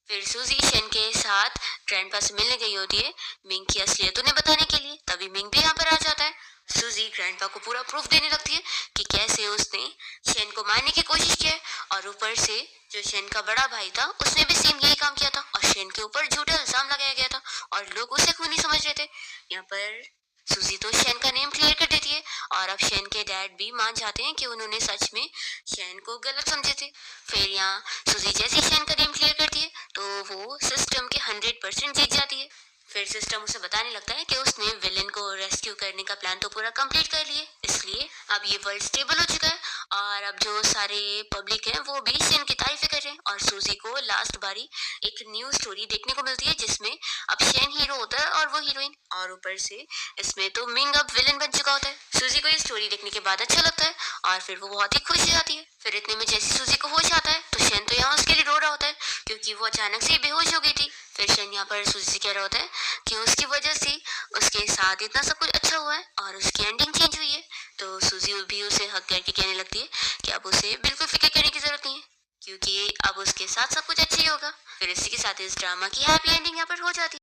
फिर सूजी शेन के साथ ग्रैंडपा से मिलने गई होती है मिंग की असलियत उन्हें बताने के लिए। तभी मिंग भी यहाँ पर आ जाता है। सूजी ग्रैंडपा को पूरा प्रूफ देने लगती है कि कैसे उसने शेन को मारने की कोशिश की है और ऊपर से जो शेन का बड़ा भाई था उसने भी सेम यही काम किया था और शेन के ऊपर झूठा इल्जाम लगाया गया था और लोग उसे खूनी समझ रहे थे। यहाँ पर सूजी तो शेन का नेम क्लियर कर देती है और अब शेन के डैड भी मान जाते हैं कि उन्होंने सच में शेन को गलत समझे थे। फिर यहाँ सूजी जैसे शेन का नेम क्लियर करती है तो वो सिस्टम के 100% जीत जाती है। फिर सिस्टम उसे बताने लगता है कि उसने विलेन को रेस्क्यू करने का प्लान तो पूरा कंप्लीट कर लिए, इसलिए अब ये वर्ल्ड स्टेबल हो चुका है और अब जो सारे पब्लिक है वो भी शेन की तारीफें कर रहे हैं। और सूजी को लास्ट बारी एक न्यू स्टोरी देखने को मिलती है जिसमें अब शेन हीरो होता है और वो हीरोइन और ऊपर से इसमें तो मिंग अब विलेन बन चुका होता है। सूजी को ये स्टोरी देखने के बाद अच्छा लगता है और फिर वो बहुत ही खुश हो जाती है। फिर इतने में जैसे सूजी को होश आता है तो शेन तो यहाँ उसके लिए रो रहा होता है क्योंकि वो अचानक से बेहोश हो गई थी। फिर शेन यहाँ पर सूजी से कह रहा होता है कि उसकी वजह से उसके साथ इतना सब कुछ अच्छा हुआ है और उसकी एंडिंग चेंज हुई है। तो सूजी भी उसे हक करके कहने लगती है कि अब उसे बिल्कुल फिक्र करने की जरूरत नहीं है क्योंकि अब उसके साथ सब कुछ अच्छा ही होगा। फिर इसी के साथ इस ड्रामा की हैप्पी एंडिंग यहाँ पर हो जाती है।